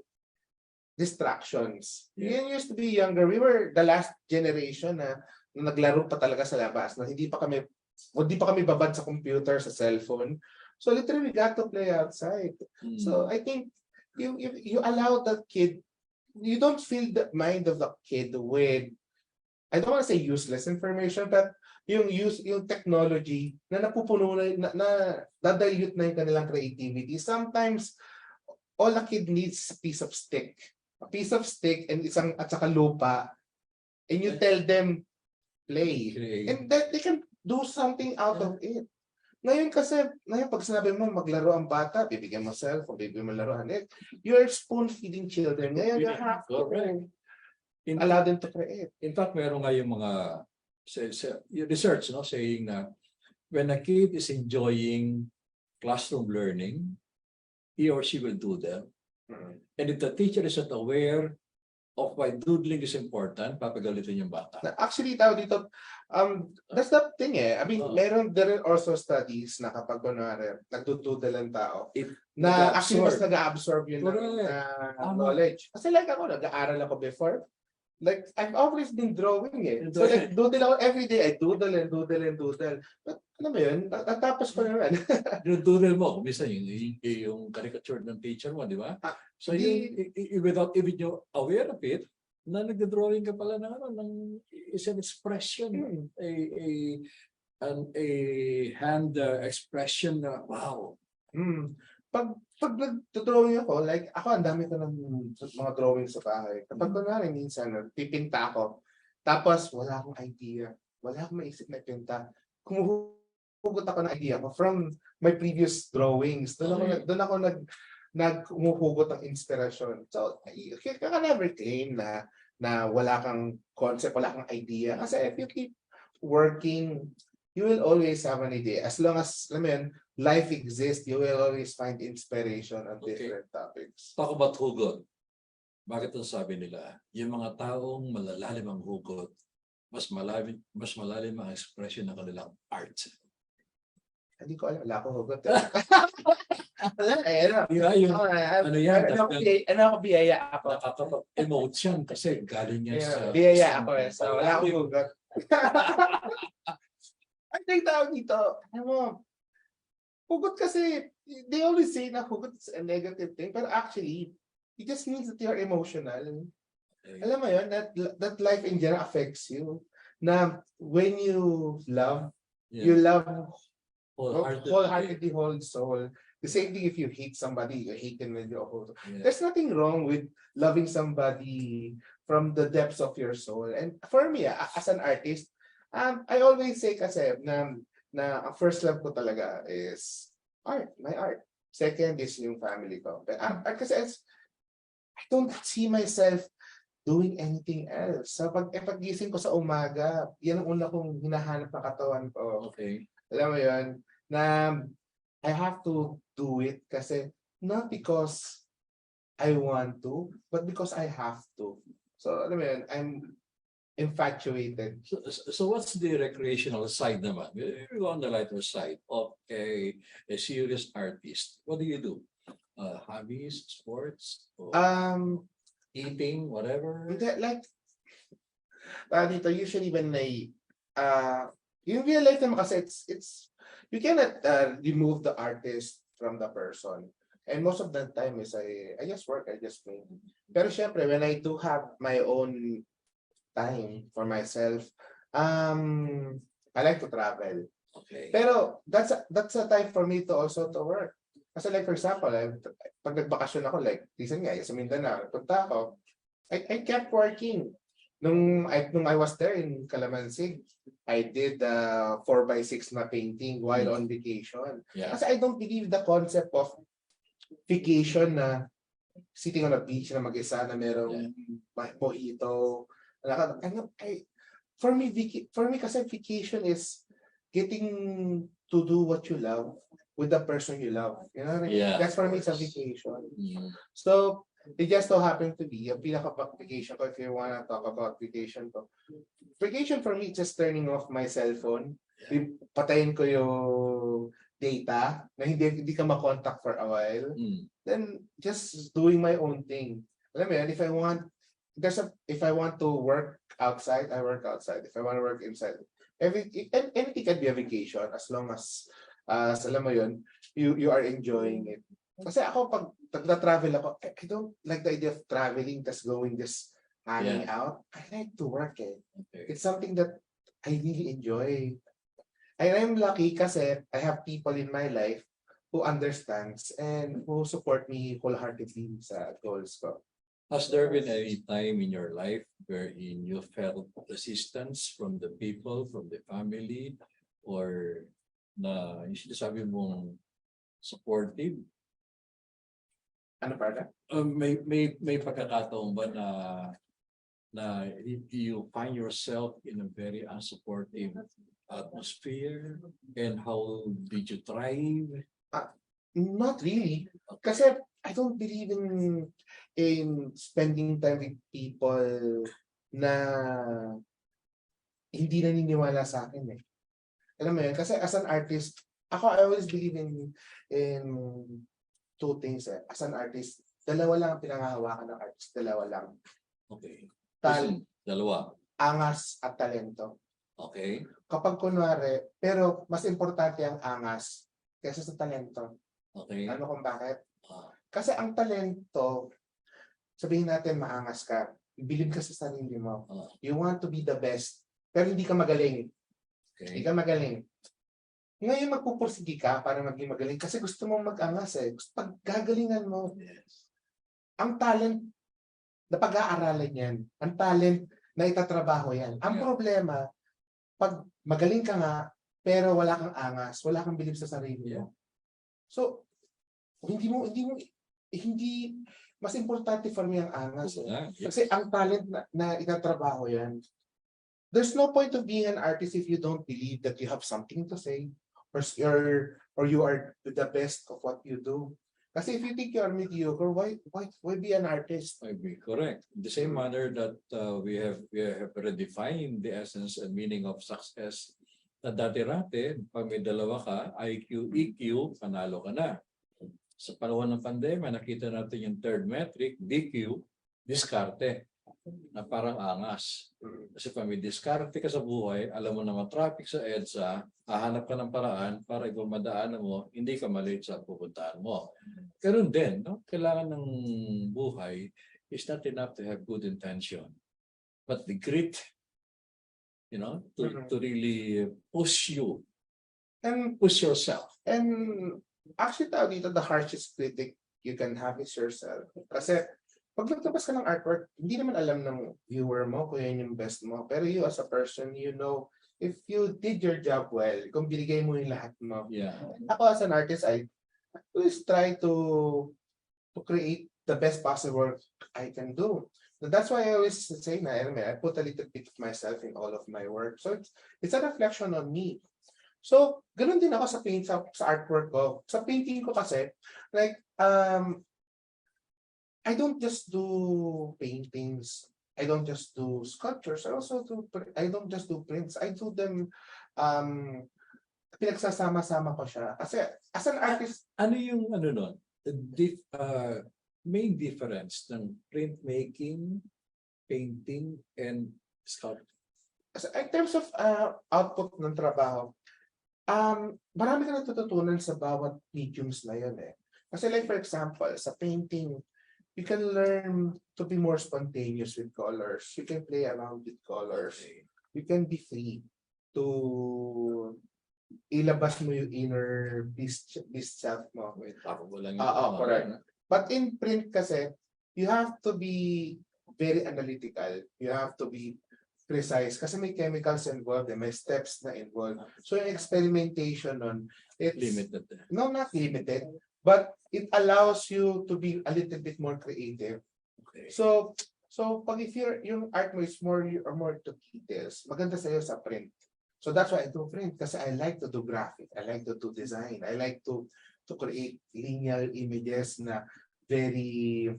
distractions. Yeah. We used to be younger. We were the last generation na naglaro pa talaga sa labas. Na hindi pa kami babad sa computer, sa cellphone. So literally, we got to play outside. So I think you allow that kid, you don't fill the mind of the kid with, I don't want to say useless information, but yung technology na napupuno na dadilute na yung kanilang creativity. Sometimes all a kid needs is a piece of stick and at saka lupa, and you tell them play. And that they can do something out of it. Ngayon pag sinabi mo maglaro ang bata, bibigyan mo cellphone, bibigyan mo laruan. You're spoon feeding children. Ngayon you have to allow them to create. In fact, meron nga yung mga research saying na when a kid is enjoying classroom learning, he or she will doodle. And if the teacher is not aware of why doodling is important, papagalitin yung bata. Actually, dito, that's the thing I mean, there are also studies na kapag nagdoodle ang tao, na actually mas nag-absorb yun na knowledge. Kasi like ako, nag-aaral ako before. Like, I've always been drawing So like, doodle ako every day. I doodle and doodle and doodle. But ano ba yun? Natapos ko naman. Doodle mo, minsan yung caricature ng teacher mo, di ba? So without even you aware of it, na nagdodrawing ka pala ng is an expression, a hand expression na wow. Pag nag-drawing ako, like ako, ang dami ko ng mga drawing sa bahay. Kapag kunwari minsan, pipinta ako, tapos wala akong idea, wala akong maisip na pinta, kumuhugot ako ng idea ko from my previous drawings. Doon ako nag-umuhugot ng inspiration. So, you can never claim na wala kang concept, wala kang idea. Kasi if you keep working, you will always have an idea. As long as, alam mo yun, life exists, you will always find inspiration on different topics. Talk about hugot. Bakit ang sabi nila, yung mga taong malalalim ang hugot, mas malalim ang expression ng kanilang art. Hindi ko alam, wala akong hugot. Wala, ako biyaya ako. Nakaka-emote yan kasi galing yan sa... Biyaya ako so wala akong hugot. Ay, tawag dito, hugot kasi, they always say na hugot is a negative thing, pero actually, it just means that you're emotional. Okay. Alam mo yun, that life in general affects you. Na when you love, you love wholeheartedly, whole soul. The same thing if you hate somebody, you hate them with your whole soul. There's nothing wrong with loving somebody from the depths of your soul. And for me, as an artist, I always say kasi na ang first love ko talaga is art, my art. Second is yung family ko. But kasi I don't see myself doing anything else. So pag-gising ko sa umaga, yan ang una kong hinahanap na katawan ko. Okay. Alam mo yun, na I have to do it kasi not because I want to, but because I have to. So alam mo yun, I'm infatuated. So what's the recreational side naman? We go on the lighter side of a serious artist. What do you do? Hobbies, sports, or eating, whatever? Like, dito, usually when in real life naman kasi it's you cannot remove the artist from the person. And most of the time is I just work, I just paint. Pero syempre, when I do have my own time for myself, I like to travel. Okay. Pero that's a time for me to also to work. Kasi like for example, pag nagbakasyon ako, like recent nga, sa Mindanao, punta ako, I kept working. Nung I was there in Calamansig, I did 4x6 na painting while on vacation. Yeah. Kasi I don't believe the concept of vacation na sitting on a beach na mag-isa na merong mojito. For me kasi vacation is getting to do what you love with the person you love. You know what I mean? Yeah, That's for me, it's a vacation. So, it just so happened to be yung pinaka-vacation ko, if you wanna talk about vacation ko. Vacation for me, just turning off my cell phone. Patayin ko yung data na hindi ka ma-contact for a while. Then, just doing my own thing. Alam mo yan, if I want to work outside, I work outside. If I want to work inside, anything can be a vacation as long as alam mo yun, you are enjoying it. Kasi ako pag nagta-travel ako, I don't like the idea of traveling just hanging out. I like to work eh. Okay. It's something that I really enjoy. And I'm lucky kasi I have people in my life who understands and who support me wholeheartedly sa goals ko. Has there been any time in your life wherein you felt resistance from the people, from the family, or na yung sinasabi mong supportive? Ano para? May pagkakataon ba na you find yourself in a very unsupportive atmosphere, and how did you thrive? Not really. Kasi I don't believe in spending time with people na hindi naniniwala sa akin eh. Alam mo yun, kasi as an artist, I always believe in two things eh. As an artist, dalawa lang ang pinangahawakan ng artist, dalawa lang. Okay. Dalawa. Angas at talento. Okay. Kapag kunwari, pero mas importante ang angas kaysa sa talento. Okay. Ano kung bakit? Kasi ang talento, sabihin natin maangas ka, believe ka sa sarili mo. You want to be the best, pero hindi ka magaling. Okay. Hindi ka magaling. Ngayon magpupursige ka para maging magaling kasi gusto mong mag-angas eh. Pag gagalingan mo, ang talent na pag-aaralan yan. Ang talent na itatrabaho yan. Ang problema, pag magaling ka nga, pero wala kang angas, wala kang bilib sa sarili mo. So, hindi mas importante for me ang angas. Kasi ang talent na itatrabaho yan. There's no point of being an artist if you don't believe that you have something to say or you are the best of what you do. Kasi if you think you are mediocre, why be an artist? I agree, correct. In the same manner that we have redefined the essence and meaning of success. Na dati-rati, pag may dalawa ka, IQ, EQ, panalo ka na. Sa panahon ng pandemya, nakita natin yung third metric, DQ, diskarte, na parang angas. Kasi pag may diskarte ka sa buhay, alam mo naman traffic sa EDSA, hahanap ka ng paraan para ikaw madaanan mo, hindi ka malate sa pupuntahan mo. Ganun din, no? Kailangan ng buhay is not enough to have good intention. But the grit, you know, to really push you and push yourself. And actually, tao dito, the harshest critic you can have is yourself. Kasi pag nagtabas ka ng artwork, hindi naman alam ng viewer mo kung yan yung best mo. Pero you as a person, you know, if you did your job well, kung binigay mo yung lahat mo. Yeah. Ako as an artist, I always try to create the best possible work I can do. So that's why I always say na, I put a little bit of myself in all of my work. So it's a reflection on me. So, ganun din ako sa artwork ko. Sa painting ko kasi, like, I don't just do paintings. I don't just do sculptures. I don't just do prints. I do them, pinagsasama-sama ko siya. Kasi, as an artist... Ano yung, main difference ng printmaking, painting, and sculpting? In terms of output ng trabaho, marami ka natututunan sa bawat mediums na yun eh. Kasi like for example, sa painting, you can learn to be more spontaneous with colors. You can play around with colors. You can be free to ilabas mo yung inner beast self mo. Correct. But in print kasi, you have to be very analytical. You have to be precise kasi may chemicals involved and may steps na involved. So yung experimentation nun, it's limited. No, not limited, but it allows you to be a little bit more creative. Okay. So pag if yung art mo is more to details, maganda sa'yo sa print. So that's why I do print kasi I like to do graphic, I like to do design, I like to create linear images na very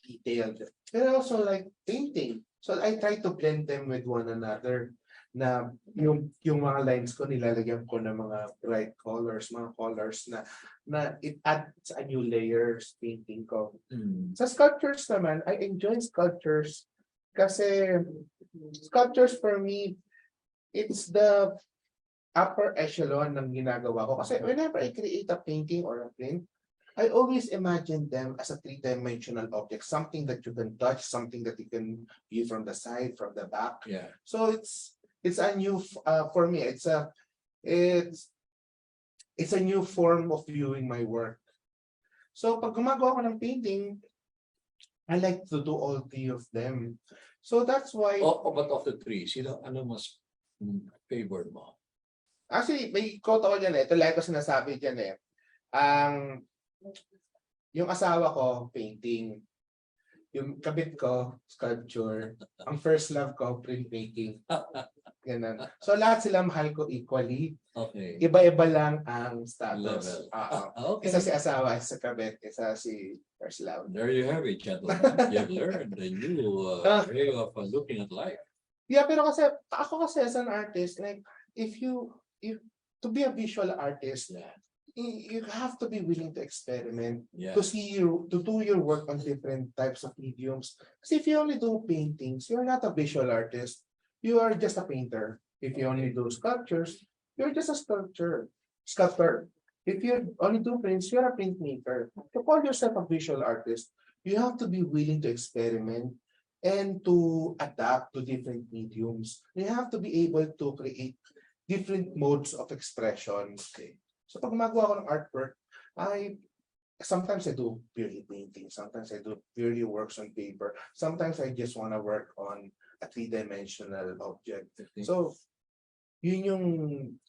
detailed. But I also like painting. So I try to blend them with one another na yung mga lines ko nilalagyan ko ng mga bright colors, mga colors na it adds a new layers painting ko. Sa sculptures naman, I enjoy sculptures kasi sculptures for me, it's the upper echelon ng ginagawa ko. Kasi whenever I create a painting or a print, I always imagine them as a three-dimensional object, something that you can touch, something that you can view from the side, from the back. Yeah. So it's a new for me. It's a new form of viewing my work. So pag gumagawa ko ng painting, I like to do all three of them. So that's why. But of the three, ano mas favored mo? Actually, may quote ako dyan eh. Ito lang ko sinasabi dyan eh. Yung asawa ko, painting. Yung kabit ko, sculpture. Ang first love ko, printmaking. Ganun. So lahat sila mahal ko equally. Okay. Iba-iba lang ang status. Okay. Isa si asawa, isa kabit, isa si first love. There you have it, gentlemen. You've learned a new way of looking at life. Yeah, pero kasi ako kasi as an artist, like if to be a visual artist, you have to be willing to experiment, to do your work on different types of mediums. Kasi if you only do paintings, you're not a visual artist. You are just a painter. If you only do sculptures, you're just a sculptor. If you only do prints, you're a printmaker. To call yourself a visual artist, you have to be willing to experiment and to adapt to different mediums. You have to be able to create different modes of expression. Okay. So pag gumagawa ko ng artwork, sometimes I do purely painting, sometimes I do purely works on paper, sometimes I just want to work on a three-dimensional object. So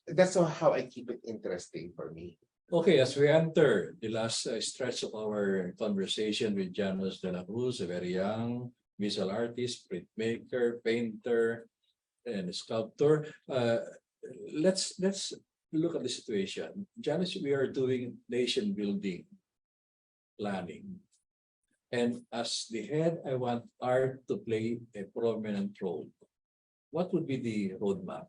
that's how I keep it interesting for me. Okay, as we enter the last stretch of our conversation with Janos Delacruz, a very young visual artist, printmaker, painter, and sculptor, let's look at the situation. Janice, we are doing nation building planning. And as the head, I want art to play a prominent role. What would be the roadmap?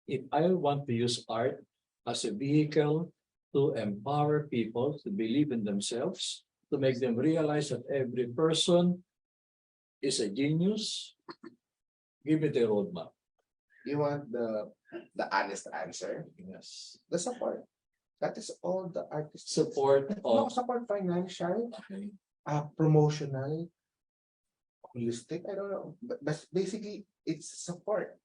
If I want to use art as a vehicle to empower people to believe in themselves, to make them realize that every person is a genius, give me the roadmap. You want the honest answer? Yes. The support. That is all the artists. Support No, of support financial, okay. promotional, holistic, I don't know. But basically, it's support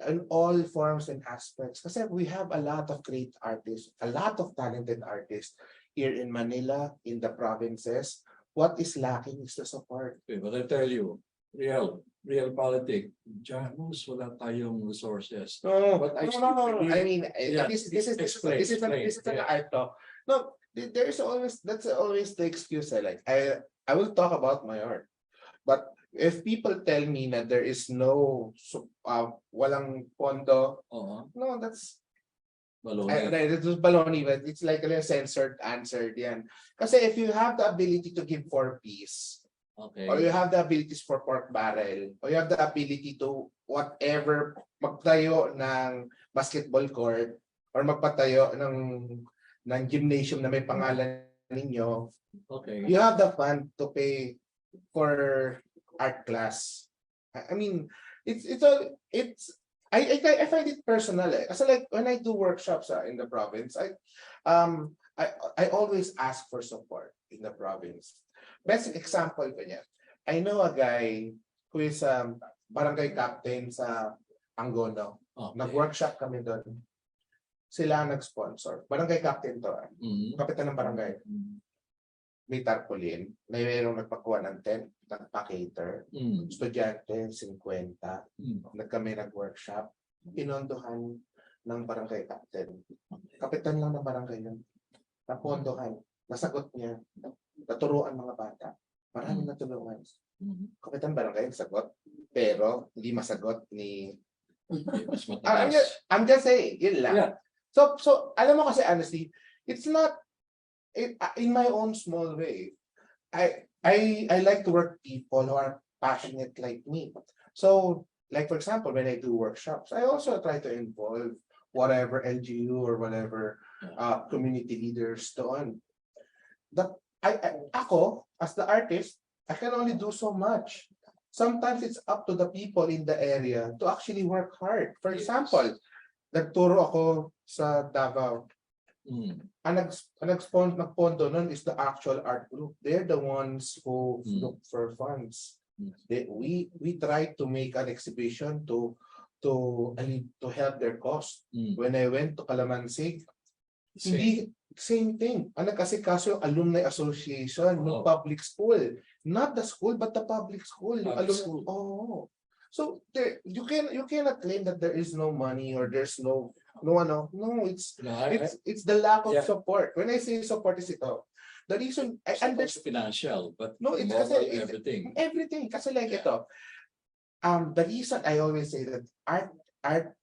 in all forms and aspects. Kasi we have a lot of great artists, a lot of talented artists here in Manila, in the provinces. What is lacking is the support. Okay, but I tell you, real politics, Janos, wala tayong resources. No, But I no. I mean, yeah, this is explain, an yeah. art talk. No, there is always the excuse. I will talk about my art, but if people tell me that there is no walang pondo, no, that's it's just baloney, but it's like a censored answer. Yan. Kasi if you have the ability to give 4-piece, okay, or you have the abilities for pork barrel, or you have the ability to whatever, magtayo ng basketball court, or magpatayo ng gymnasium na may pangalan ninyo, okay, you have the fund to pay for art class. I mean, I find it personal. Kasi like when I do workshops in the province, I always ask for support in the province. Best example ko niya. I know a guy who is barangay captain sa Angono. okay. Nag-workshop kami doon. Sila nag-sponsor. Barangay captain to. Kapitan ng barangay. May tarpaulin. Mayroong nagpakuha ng tent, nagpa-cater. Estudyante, 50. Kami nag-workshop. Pinondohan ng barangay captain. Kapitan lang ng barangay yun. Napondohan. Nasagot niya. Naturuan mga bata. Maraming natulungan. Kapitan barangay sagot, pero hindi masagot ni I'm just saying, yun lang. Yeah. So alam mo kasi honestly, it's not in my own small way. I like to work with people who are passionate like me. So like for example, when I do workshops, I also try to involve whatever LGU or whatever community leaders doon. Ako, as the artist, I can only do so much. Sometimes it's up to the people in the area to actually work hard. For example, nagturo ako sa Davao. Ang nagpondo nun is the actual art group. They're the ones who look for funds. We try to make an exhibition to help their cause. When I went to Calamansig, hindi same thing. Kasi kaso yung Alumni Association ng public school. Not the school, but the public school. So you cannot claim that there is no money or there's no, it's the lack of support. When I say support is ito. The reason I understand financial, but no, it's kasi everything. Everything. Kasi like ito. The reason I always say that art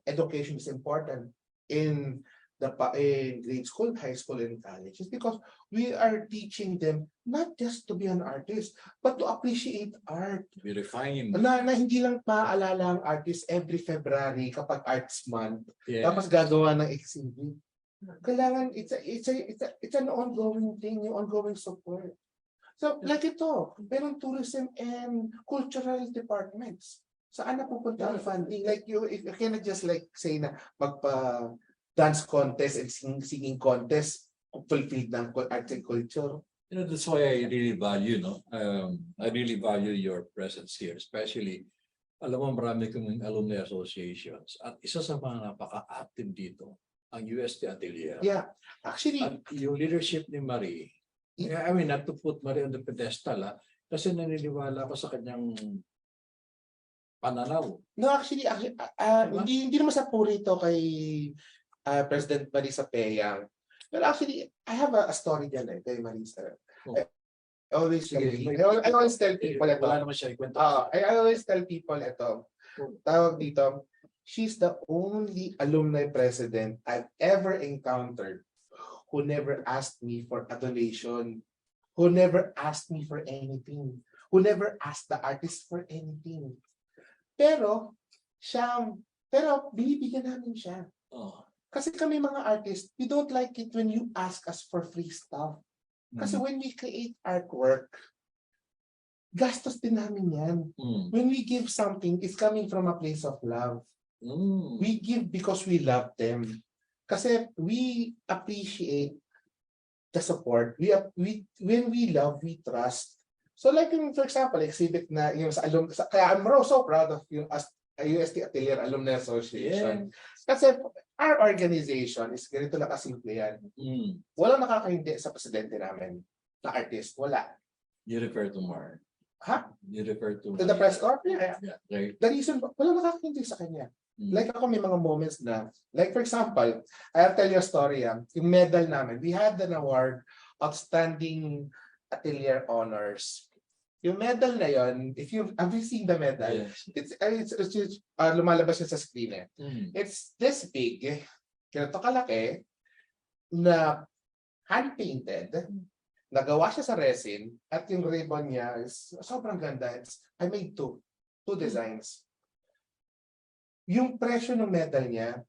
education is important in grade school, high school, and college is because we are teaching them not just to be an artist, but to appreciate art. Be refined. Na hindi lang maaalala ang artist every February kapag Arts Month, tapos gagawa ng exhibit. Kailangan, it's an ongoing thing, yung ongoing support. So, like ito, merong tourism and cultural departments. Saan na pupunta ang funding? Like you cannot just like say na dance contest and singing contest fulfilled ng arts and culture. That's why I really value, I really value your presence here, especially, alam mo, marami kaming alumni associations at isa sa mga napaka-active dito, ang UST Atelier. Yeah, actually, at yung leadership ni Marie, I mean, not to put Marie on the pedestal, kasi naniniwala ko sa kanyang pananaw. No, actually, hindi naman sa purito kay President Marisa Peyang. Well, actually, I have a story dyan kay Marisa. I always tell people ito. I always tell people ito. Tawag dito, she's the only alumni president I've ever encountered who never asked me for a donation, who never asked me for anything, who never asked the artist for anything. Pero, pero binibigyan namin siya. Kasi kami mga artists, we don't like it when you ask us for free stuff. Kasi when we create artwork, gastos din namin yan. When we give something, it's coming from a place of love. We give because we love them. Kasi we appreciate the support. When we love, we trust. So like for example, exhibit na yung sa kaya I'm so proud of yung UST Atelier Alumni Association. Kasi our organization is ganito na kasimple yan. Walang nakakaindi sa presidente namin na artist. Wala. You refer to Mark. Ha? You refer to the press corp? Yeah. Right. The reason, walang nakakaindi sa kanya. Like ako may mga moments na, like for example, I'll tell you a story. Yung medal namin, we had an award, Outstanding Atelier Honors. Yung medal na yon, have you seen the medal? Yes. It's lumalabas yun sa screen. It's this big, ganito kalaki, na hand-painted, nagawa siya sa resin, at yung ribbon niya is sobrang ganda. I made two designs. Yung presyo ng medal niya,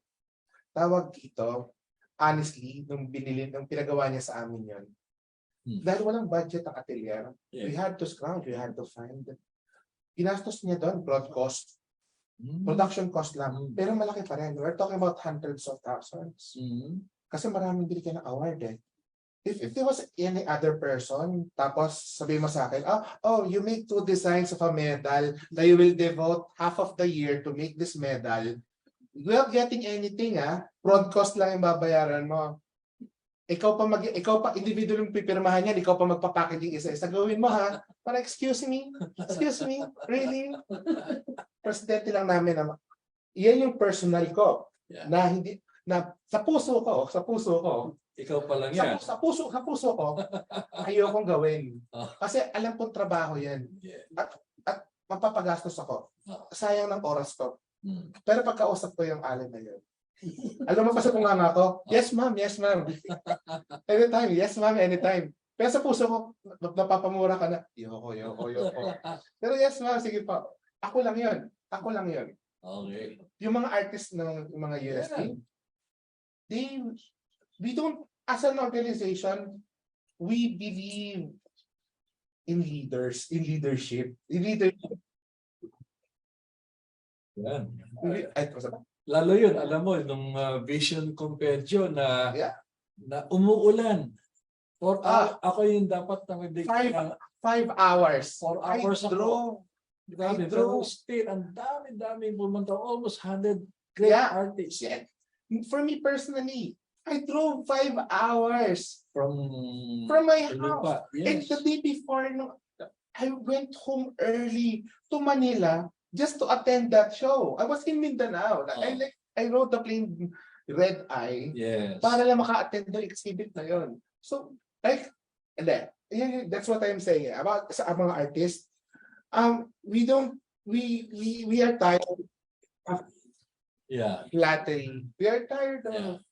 tawag dito, honestly, nung pinagawa niya sa amin yun, dahil walang budget ang atelier, we had to scrounge, we had to find. Ginastos niya doon, broad cost, production cost lang, pero malaki pa rin. We're talking about hundreds of thousands. Kasi maraming binigyan ng award eh. If there was any other person, tapos sabihin mo sa akin, oh, you make 2 designs of a medal that you will devote half of the year to make this medal, without getting anything, broad cost lang yung babayaran mo. Ikaw pa individual yung pipirmahan yan, ikaw pa magpapackaging isa-isa. Gawin mo para excuse me, really? Presidente lang namin naman. Yan yung personal ko, na sa puso ko, ikaw pa lang yan. Sa puso ko, ayokong gawin. Kasi alam kong trabaho yan. At mapapagastos ako. Sayang ng oras ko. Pero pagkausap ko yung alin na yun, alam mo pa sa kunganga ko, yes ma'am. Anytime, yes ma'am, anytime. Pero sa puso ko, napapamura ka na, yoko. Pero yes ma'am, sige pa. Ako lang yun. Okay. Yung mga artists ng mga UST, we don't, as an organization, we believe in leadership. Yan. Lalo yun, alam mo, nung Vision Compendium na umuulan. Ako yung dapat na may 5 hours. 4 hours ako. I drove. Ang dami pumunta. Almost 100 great artists. Yeah. For me personally, I drove 5 hours from my house. Yes. And the day before, I went home early to Manila just to attend that show. I was in Mindanao. I rode the plane red eye para lang maka-attend the exhibit na yon. So, that's what I'm saying about sa mga artists. We are tired of flattery. We are tired of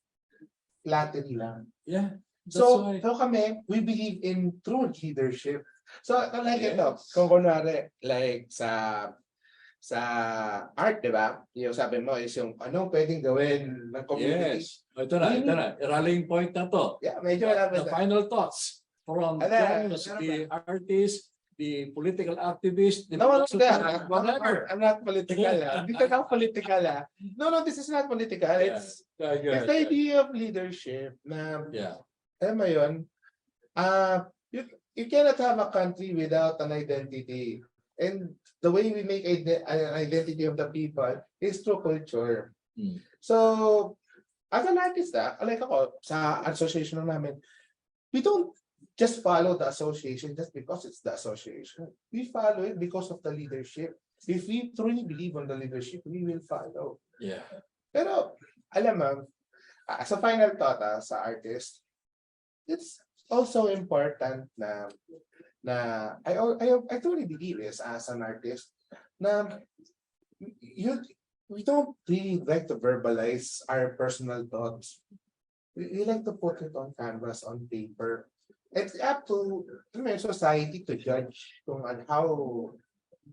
flattery lang. Yeah. So kami, we believe in true leadership. So like ito, kung kunwari, like sa art, di ba? Yung sabi mo is yung anong pwedeng gawin ng community. Yes. Ito na. Rallying point na to. Yeah, medyo the final thoughts from Janos, the artist, the political activist, the whatever. I'm not political. Dito na political. No, this is not political. It's the idea of leadership na, alam mo yun, you cannot have a country without an identity. And the way we make an identity of the people is through culture. So, as an artist, like ako, sa association namin, we don't just follow the association just because it's the association. We follow it because of the leadership. If we truly believe on the leadership, we will follow. Yeah. Pero, alam mo, as a final thought sa artist, it's also important na I truly believe this as an artist na we don't really like to verbalize our personal thoughts. We like to put it on canvas, on paper. It's up to society to judge kung how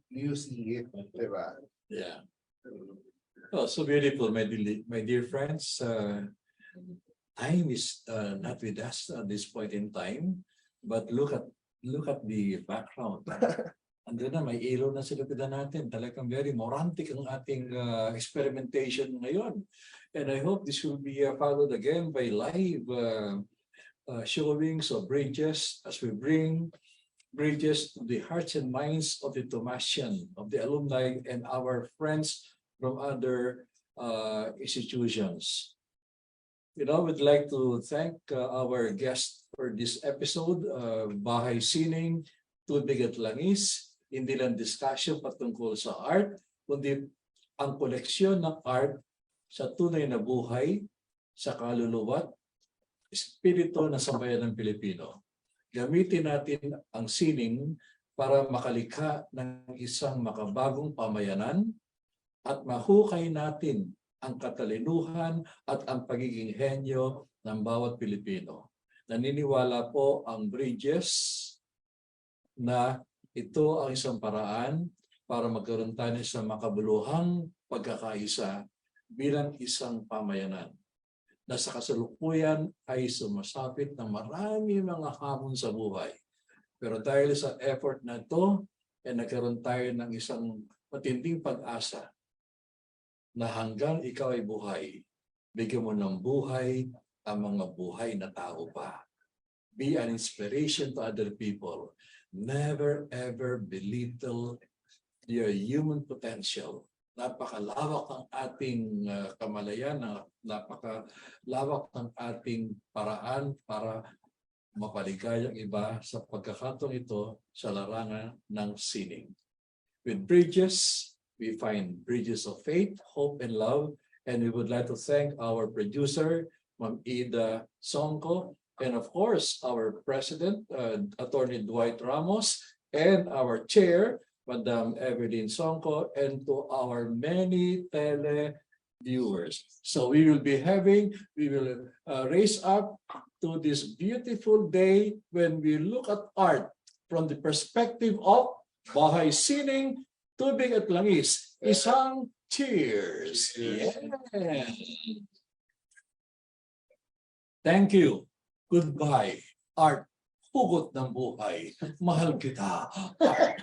you see it, diba? Yeah. Oh, so beautiful, my dear friends. Time is not with us at this point in time, but look at the background. Andun na, may ilaw na sa lapidan natin. Talagang very morantic ang ating experimentation ngayon. And I hope this will be followed again by live showings of bridges as we bring bridges to the hearts and minds of the Thomasian, of the alumni and our friends from other institutions. You know, we'd like to thank our guest for this episode, Bahaysining, Tubig at Langis. Hindi lang discussion patungkol sa art, kundi ang koleksyon ng art sa tunay na buhay, sa kaluluwa, espiritu ng sambayan ng Pilipino. Gamitin natin ang sining para makalikha ng isang makabagong pamayanan at mahukay natin ang katalinuhan at ang pagiging henyo ng bawat Pilipino. Naniniwala po ang Bridges na ito ang isang paraan para magkaroon tayo sa makabuluhang pagkakaisa bilang isang pamayanan na sa kasalukuyan ay sumasapit ng marami mga hamon sa buhay. Pero dahil sa effort na ito, nagkaroon tayo ng isang matinding pag-asa na hanggang ikaw ay buhay, bigyan mo ng buhay ang mga buhay na tao pa. Be an inspiration to other people. Never ever belittle your human potential. Napakalawak ang ating kamalayan, napakalawak ang ating paraan para mapaligaya ang iba sa pagkakataong ito sa larangan ng sining. With bridges, we find bridges of faith, hope, and love. And we would like to thank our producer, Ma'am Ida Songko, and of course, our president, Attorney Dwight Ramos, and our chair, Madam Evelyn Songko, and to our many tele-viewers. So we will raise up to this beautiful day when we look at art from the perspective of Bahaysining, Tubig at Langis. Isang cheers! Yeah. Thank you. Goodbye. Art, hugot ng buhay. Mahal kita. Art.